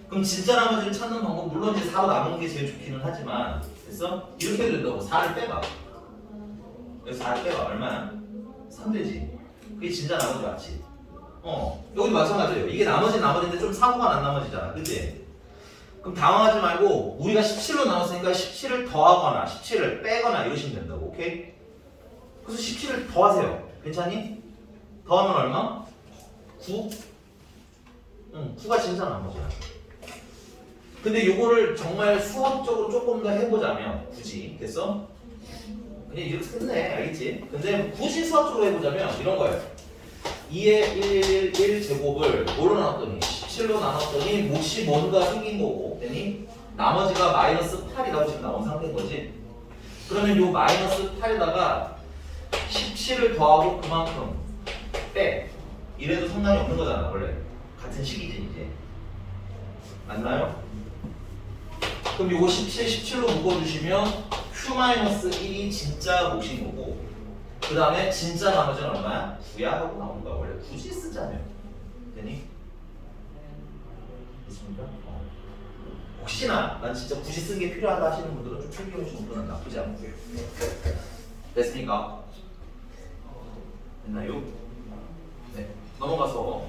A: 그럼 진짜 나머지를 찾는 방법 물론 이제 4로 나누는 게 제일 좋기는 하지만 됐어? 이렇게 해도 된다고. 4를 빼봐. 여기서 4를 빼봐. 얼마야? 3 되지. 그게 진짜 나머지 맞지? 여기도 마찬가지예요. 이게 나머지인데 좀 사고가 난 나머지잖아. 그치? 그럼 당황하지 말고 우리가 17로 나눴으니까 17을 더하거나 17을 빼거나 이러시면 된다고. 오케이? 그래서 17을 더하세요. 괜찮니? 더하면 얼마? 9? 응, 9가 진짜 나머지야. 근데 요거를 정말 수학적으로 조금 더 해보자면 굳이 됐어? 그냥 이렇게 끝내. 알겠지? 근데 굳이 수학적으로 해보자면 이런 거예요. 2의 1 제곱을 뭐로 나눴더니 17로 나눴더니 몫이 뭔가 생긴 거고 그랬더니 나머지가 마이너스 8이라고 지금 나온 상태인 거지. 그러면 요 마이너스 8에다가 17을 더하고 그만큼 빼. 이래도 상관이 없는 거잖아. 원래 같은 식이지 이제. 맞나요? 그럼 요거 17, 17로 묶어주시면 Q-1이 진짜 몫인 거고 그 다음에 진짜 나머지는 얼마야? 9야? 하고 나오는 거야. 원래 굳이 쓰자면 되니? 됐습니까? 혹시나 난 진짜 굳이 쓴 게 필요하다 하시는 분들은 좀 챙겨오시는 분은 나쁘지 않고요. 됐습니까? 됐나요? 네, 넘어가서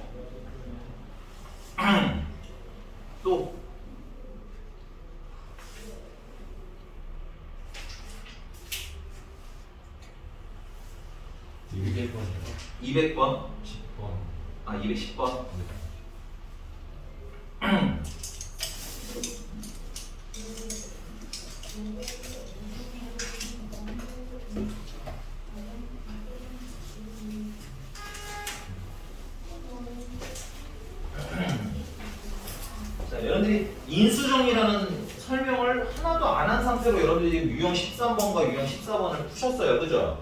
A: 또 200번
B: 10번.
A: 아 210번 자, 여러분들이 인수정리라는 설명을 하나도 안 한 상태로 여러분들이 유형 13번과 유형 14번을 푸셨어요. 그죠?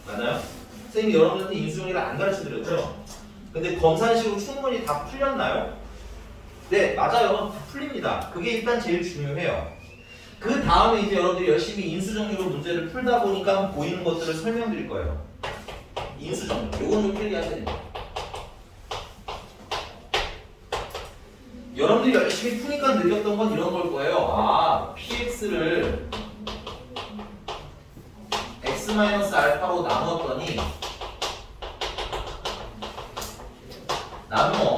A: 맞나요? 선생님이 여러분한테 인수정리를 안 가르쳐 드렸죠? 근데 검사식으로 충분히 다 풀렸나요? 네, 맞아요. 다 풀립니다. 그게 일단 제일 중요해요. 그 다음에 이제 여러분들이 열심히 인수정리로 문제를 풀다 보니까 보이는 것들을 설명드릴 거예요. 인수정리. 요건 좀 필기하셔야 됩니다. 여러분들이 열심히 푸니까 느꼈던 건 이런 걸 거예요. 아, px를 x-알파로 나누었더니 나누어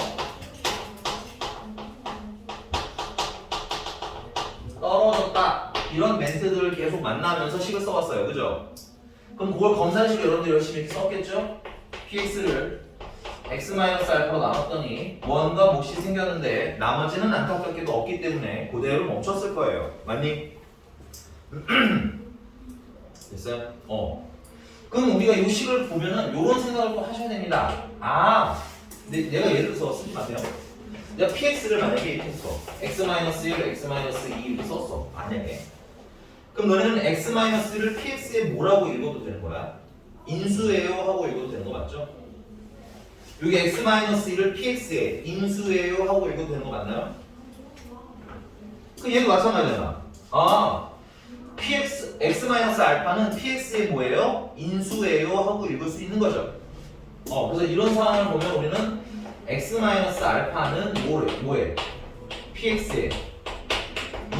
A: 떨어졌다. 이런 멘트들을 계속 만나면서 식을 써왔어요. 그죠? 그럼 그걸 검사식으로 여러분들 열심히 이렇게 썼겠죠? px를 x-알파로 나눴더니 뭔가 몫이 생겼는데 나머지는 안타깝게도 없기 때문에 그대로 멈췄을 거예요. 맞니? 됐어요? 그럼 우리가 이 식을 보면은 이런 생각을 또 하셔야 됩니다. 아, 내가 예를 들어서 쓰지 마세요. 내가 px를 만약에 이렇게 했어. x-1, x-2 이렇게 썼어. 만약에. 그럼 너네는 x-1을 px에 뭐라고 읽어도 되는 거야? 인수예요 하고 읽어도 되는 거 맞죠? 여기 x-1을 px에 인수예요 하고 읽어도 되는 거 맞나요? 그 얘도 마찬가지잖아. 아, x-알파는 px에 뭐예요? 인수예요 하고 읽을 수 있는 거죠. 그래서 이런 상황을 보면 우리는 x-알파는 뭐예요? px의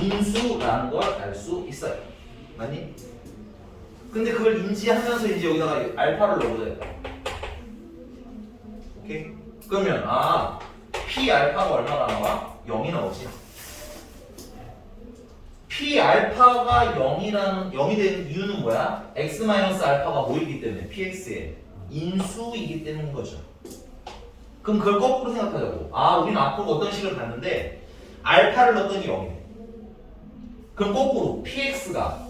A: 인수라는 걸 알 수 있어요. 맞니? 근데 그걸 인지하면서 이제 여기다가 알파를 넣어보자. 오케이? 그러면 p 알파가 얼마가 나와? 0이 나오지. p 알파가 0이 되는 이유는 뭐야? x-알파가 뭐이기 때문에 px의 인수이기 때문인 거죠. 그럼 그걸 거꾸로 생각하자고. 우리는 앞으로 어떤 식을 봤는데 알파를 넣었더니 0이네. 그럼 거꾸로 px가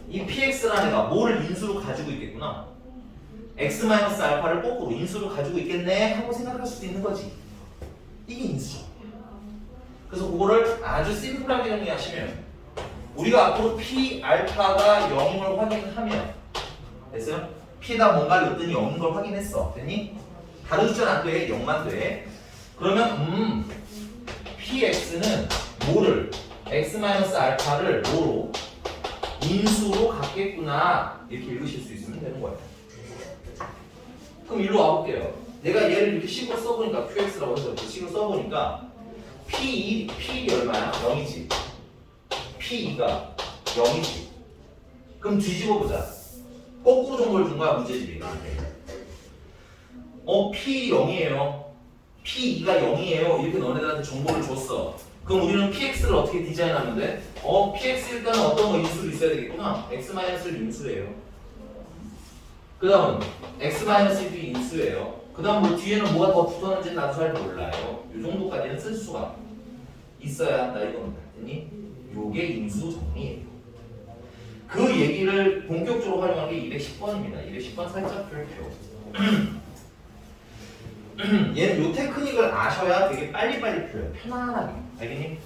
A: 이 px라는 애가 뭐를 인수로 가지고 있겠구나. x-알파를 거꾸로 인수로 가지고 있겠네 하고 생각할 수도 있는 거지. 이게 인수죠. 그래서 그거를 아주 심플하게 정리하시면 우리가 앞으로 p 알파가 0인 걸 확인하면 됐어요? p에다 뭔가를 넣었더니 0인 걸 확인했어. 됐니? 다른 숫자는 안 돼. 0만 돼. 그러면 px는 뭐를 x-알파를 뭐로 인수로 갖겠구나 이렇게 읽으실 수 있으면 되는 거예요. 그럼 일로 와볼게요. 내가 얘를 이렇게 식으로 써보니까 qx라고 해서 이렇게 식으로 써보니까 p1이 얼마야? 0이지. p2가 0이지. 그럼 뒤집어 보자. 거꾸로 정보를 준 거야 문제집이 나한테. p 0이에요. p2가 0이에요. 이렇게 너네들한테 정보를 줬어. 그럼 우리는 px를 어떻게 디자인하면 돼? px 일단은 어떤 거 인수로 있어야 되겠구나. x-를 인수예요. 그 다음은 x-1도 인수예요. 그 다음 뭐 뒤에는 뭐가 더 붙었는지 나도 잘 몰라요. 이 정도까지는 쓸 수가 있어야 한다 이겁니다. 됐니? 요게 인수 정리예요. 그 얘기를 본격적으로 활용한 게 210번입니다. 210번 살짝 펼쳐. 얘는 요 테크닉을 아셔야 되게 빨리빨리 풀려요. 편안하게. 알겠니?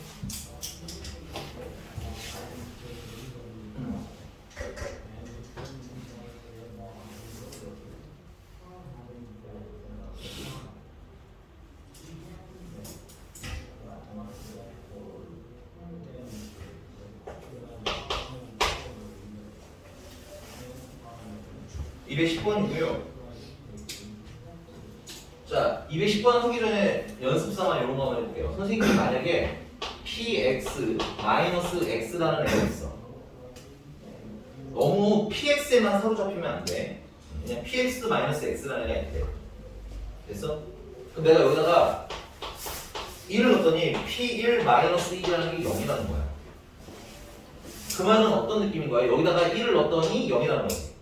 A: (210번이고요) 자, 210번 하기 전에 연습삼아 이런 거 한번 해볼게요. 선생님이 만약에 px-x라는 애가 있어. 너무 px에만 사로잡히면 안 돼. 그냥 px-x라는 애가 있대. 됐어? 그럼 내가 여기다가 1을 넣었더니 p1-1이라는 게 0이라는 거야. 그 말은 어떤 느낌인 거야? 여기다가 1을 넣었더니 0이라는 거지.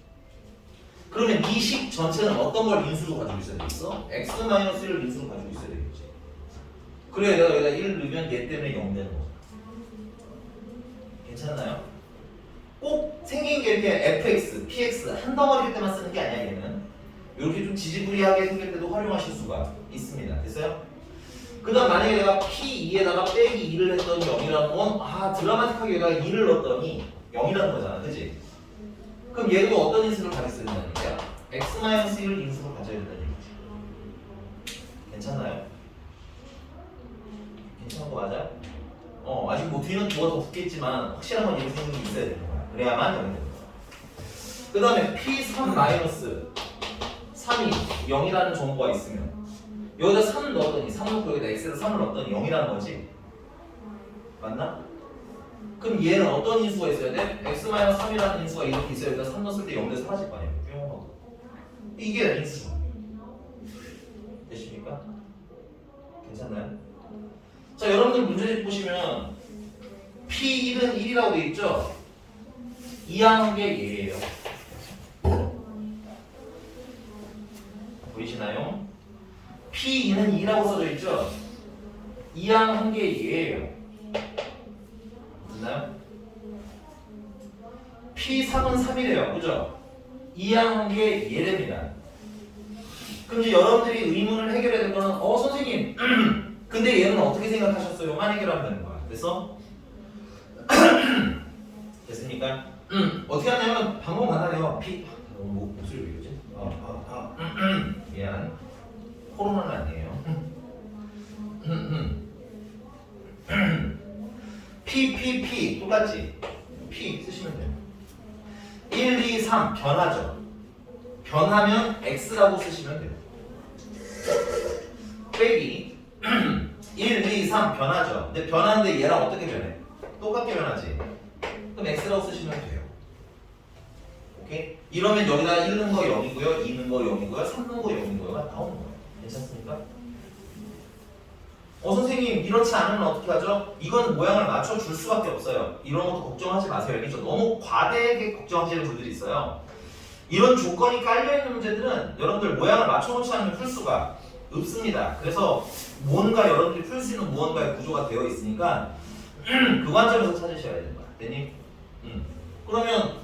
A: 그러면 이 식 전체는 어떤 걸 인수로 가지고 있어야 되겠어? x-1을 인수로 가지고 있어야 되겠지. 그래야 내가 여기다 1을 넣으면 얘 때문에 0 되는 거야. 괜찮나요? 꼭 생긴 게 이렇게 fx, px 한 덩어리 때만 쓰는 게 아니야 얘는. 이렇게 좀 지지부리하게 생길 때도 활용하실 수가 있습니다. 됐어요? 그 다음 만약에 내가 p2에다가 빼기 2를 했더니 0이라는 건 드라마틱하게 여기다가 2를 넣었더니 0이라는 거잖아. 그치? 그럼 얘도 어떤 인수를 가졌어야 된다는 얘기야? x-1을 인수로 가져야 된다는 얘기지. 괜찮나요? 괜찮은 거 맞아? 아직 뭐 뒤는 뭐가 더 붙겠지만 확실한 건 인수는 있어야 되는 거야. 그래야만 0이 되는 거야. 그 다음에 p3-3이 0이라는 정보가 있으면 여기다 3 넣었더니 3 넣고 여기다 x에다 3을 넣었더니 0이라는 거지. 맞나? 그럼 얘는 어떤 인수가 있어야 돼? x-3이라는 인수가 이렇게 있어야 돼. 3 넣었을 때 0대 사라질 거 아니야. 뿅. 이게 인수. 되십니까? 괜찮나요? 자, 여러분들 문제집 보시면 p1은 1이라고 돼 있죠? 이항한 게 얘예요. 보이시나요? p2는 2라고 써져 있죠? 이항한 게 얘예요. 맞나요? p3은 3이래요. 그죠? 이항한 게 얘랍니다. 그럼 이제 여러분들이 의문을 해결해야 될 거는 선생님 근데 얘는 어떻게 생각하셨어요?만 해결하면 되는 거야. 됐어? 됐습니까? 어떻게 하냐면 방법 간단해요. 목소리 왜 이러지? 미안. 코로나는 아니에요. p 똑같지? p 쓰시면 돼요. 1, 2, 3 변하죠. 변하면 x라고 쓰시면 돼요. 빼기 1, 2, 3 변하죠. 근데 변하는데 얘랑 어떻게 변해? 똑같게 변하지. 그럼 x라고 쓰시면 돼요. 오케이? 이러면 여기다 1 넣은 거 0이고요, 2 넣은 거 0이고요, 3 넣은 거 0이고요가 나오는 거예요. 괜찮습니까? 선생님 이렇지 않으면 어떻게 하죠? 이건 모양을 맞춰줄 수밖에 없어요. 이런 것도 걱정하지 마세요. 알겠죠? 너무 과대하게 걱정하시는 분들이 있어요. 이런 조건이 깔려있는 문제들은 여러분들 모양을 맞춰놓지 않으면 풀 수가 없습니다. 그래서 뭔가 여러분들이 풀 수 있는 무언가의 구조가 되어 있으니까 그 관점에서 찾으셔야 됩니다. 됐니? 그러면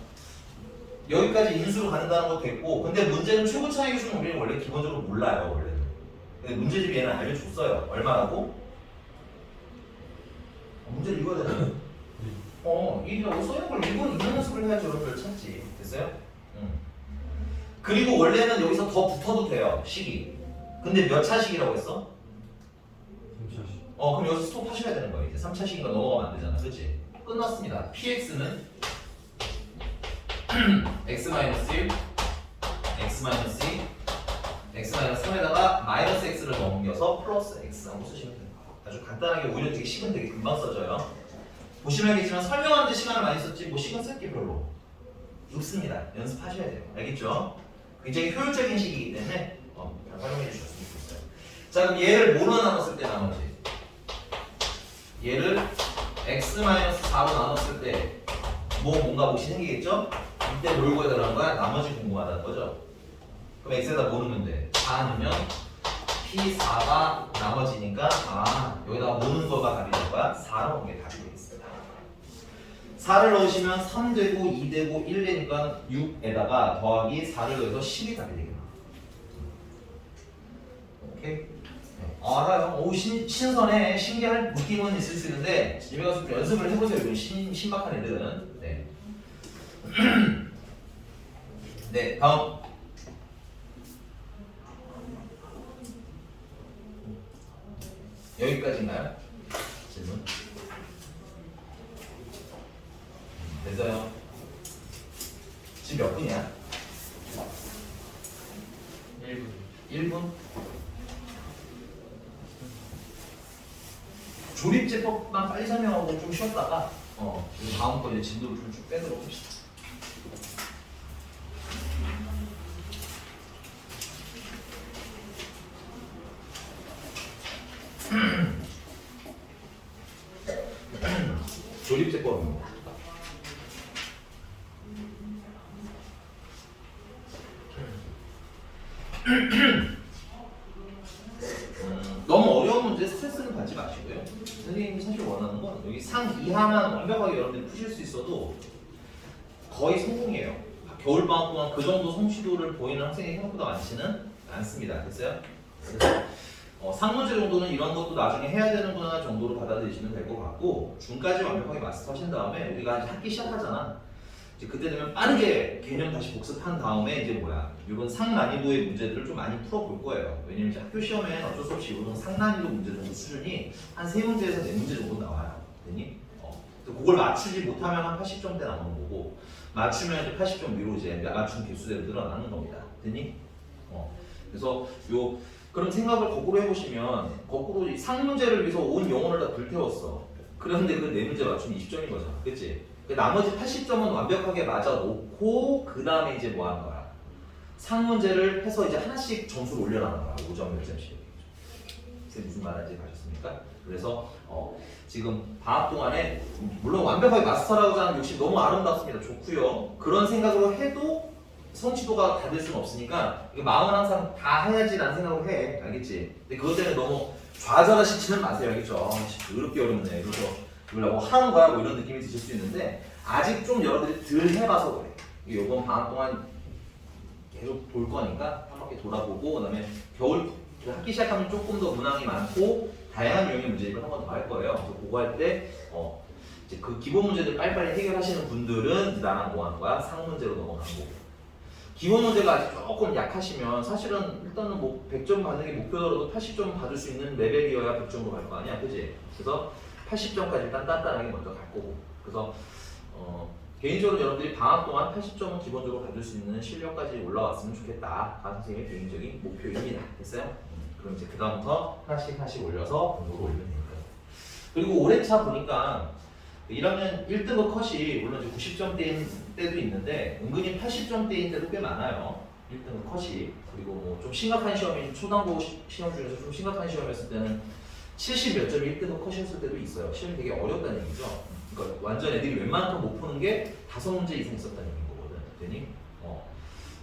A: 여기까지 인수로 가는다는 것도 됐고, 근데 문제는 최고 차이 기준은 우리는 원래 기본적으로 몰라요. 원래는. 근데 문제집 얘는 알려줬어요. 얼마라고? 문제를 읽어야 되잖아요. 1이라고 써있는 걸 읽는 연습을 해야지 여러분들 찾지. 됐어요? 그리고 원래는 여기서 더 붙어도 돼요. 식이. 근데 몇 차식이라고 했어?
B: 3차식.
A: 그럼 여기서 스톱 하셔야 되는 거예요. 이제 3차식인가 넘어가면 안 되잖아. 그치? 끝났습니다. px는 x-1, x-2, x-3에다가 마이너스 x를 넘겨서 플러스 x 하고 쓰시면 됩니다. 아주 간단하게 오히려 되게 시간 되게 금방 써져요. 보시면 알겠지만 설명하는데 시간을 많이 썼지 뭐 시간 쓸 게 별로 없습니다. 연습하셔야 돼요. 알겠죠? 굉장히 효율적인 식이기 때문에 잘 활용해 주셨으면 좋겠어요. 자 그럼 얘를 뭐로 나눴을 때 나머지? 얘를 x-4로 나눴을 때 뭔가 몫이 생기겠죠? 이때 뭘 구해야 되는 거야? 나머지 궁금하다는 거죠. 그럼 x에다 뭐 넣으면 돼? 4 넣으면 p4가 나머지니까 여기다가 뭐 넣는 거가 답이 될 거야? 4 넣은 게 답이 되겠습니다. 4를 넣으시면 3 되고 2 되고 1 되니까 6에다가 더하기 4를 넣어서 10이 답이 되겠네요. 오케이? 알아요. 오 신선해. 신기할 느낌은 있을 수 있는데 집에 가서 좀 연습을 해보세요. 이런 신박한 애들은. 네. 네, 다음. 여기까지인가요? 질문. 됐어요. 지금 몇 분이야?
B: 1분.
A: 1분? 조립제법만 빨리 설명하고 좀 쉬었다가 다음 거 이제 진도를 좀 쭉 빼도록 합시다. 조립제법입니다. 너무 어려운 문제 스트레스는 받지 마시고요. 선생님이 사실 원하는 건 여기 상 이하만 완벽하게 여러분들이 푸실 수 있어도 거의 성공이에요. 겨울방학 동안 그 정도 성취도를 보이는 학생이 생각보다 많지는 않습니다. 됐어요? 그래서 상문제 정도는 이런 것도 나중에 해야 되는구나 정도로 받아들이시면 될 것 같고 중까지 완벽하게 마스터하신 다음에 우리가 이제 학기 시작하잖아. 이제 그때 되면 빠르게 개념 다시 복습한 다음에 이제 이런 상난이도의 문제들을 좀 많이 풀어볼 거예요. 왜냐면 이제 학교 시험에는 어쩔 수 없이 이런 상난이도 문제 정도 수준이 한 3문제에서 4문제 정도 나와요. 되니? 그걸 맞추지 못하면 한 80점대 나오는 거고 맞추면 이제 80점 위로 이제 맞춘 개수대로 늘어나는 겁니다. 되니? 그래서 그런 생각을 거꾸로 해보시면 거꾸로 상문제를 위해서 온 영혼을 다 불태웠어. 그런데 그 4문제 맞추면 20점인 거잖아. 그치? 나머지 80점은 완벽하게 맞아 놓고 그 다음에 이제 뭐 하는 거야? 상문제를 해서 이제 하나씩 점수를 올려나가는 거야. 5점 몇 점씩. 무슨 말인지 아셨습니까? 그래서 지금 방학 동안에 물론 완벽하게 마스터라고자 하는 욕심 너무 아름답습니다. 좋고요. 그런 생각으로 해도 성취도가 다 될 수는 없으니까 마음은 항상 다 해야지라는 생각을 해. 알겠지? 근데 그것 때문에 너무 좌절하시지는 마세요. 알겠죠? 어렵게 어렵네. 그래서 이걸 뭐 하는 거야 뭐 이런 느낌이 드실 수 있는데 아직 좀 여러분들이 덜 해봐서 그래. 이번 방학 동안 계속 볼 거니까 한 바퀴 돌아보고 그다음에 겨울 학기 시작하면 조금 더 문항이 많고 다양한 유형의 문제집을 한 번 더 할 거예요. 그래서 그거 할 때 이제 그 기본 문제들 빨리빨리 해결하시는 분들은 나랑 뭐 하는 거야? 상문제로 넘어가는 거고. 기본 문제가 아직 조금 약하시면 사실은 일단은 뭐 100점 받는 게 목표더라도 80점 받을 수 있는 레벨이어야 100점으로 갈 거 아니야, 그지? 그래서 80점까지 일단 단단하게 먼저 갈 거고. 그래서 개인적으로 여러분들이 방학 동안 80점은 기본적으로 받을 수 있는 실력까지 올라왔으면 좋겠다. 가 선생님의 개인적인 목표입니다. 됐어요? 그럼 이제 그 다음부터 하나씩 올려서 공부를 올리면 됩니다. 그리고 올해 차 보니까 1학년 1등급 컷이 물론 이제 90점대인 때도 있는데 은근히 80점대인 때도 꽤 많아요. 1등급 컷이. 그리고 뭐 좀 심각한 시험인 초등부 시험 중에서 좀 심각한 시험이었을 때는 70 몇 점이 1등급 컷이었을 때도 있어요. 시험이 되게 어렵다는 얘기죠. 그러니까 완전 애들이 웬만큼 못 푸는 게 5문제 이상 있었다는 얘기인 거거든. 되니?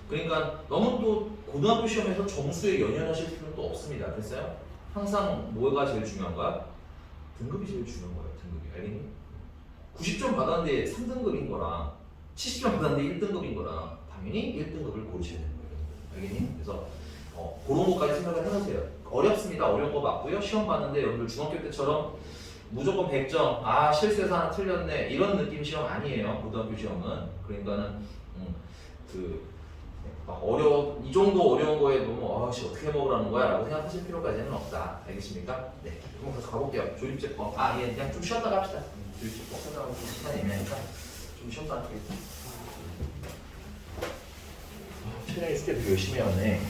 A: 그러니까 너무 또 고등학교 시험에서 점수에 연연하실 필요는 또 없습니다. 됐어요? 항상 뭐가 제일 중요한 거야? 등급이 제일 중요한 거예요. 등급이. 알겠니? 90점 받았는데 3등급인 거랑 70점 받았는데 1등급인 거랑 당연히 1등급을 고르셔야 되는 거예요. 알겠니? 그래서 그런 것까지 생각을 해보세요. 어렵습니다. 어려운 거 맞고요. 시험 봤는데 여러분들 중학교 때처럼 무조건 100점, 실수해서 하나 틀렸네 이런 느낌 시험 아니에요. 고등학교 시험은. 그러니까는 막 이 정도 어려운 거에 너무 아씨 어떻게 먹으라는 거야 라고 생각하실 필요까지는 없다. 알겠습니까? 네. 그럼 계속 가볼게요. 조립제법. 예, 그냥 좀 쉬었다가 합시다. 조립제법 생각하고 시간이 애매하니까 좀 쉬었다 할게요. 최정이 스케줄 열심히 해왔네.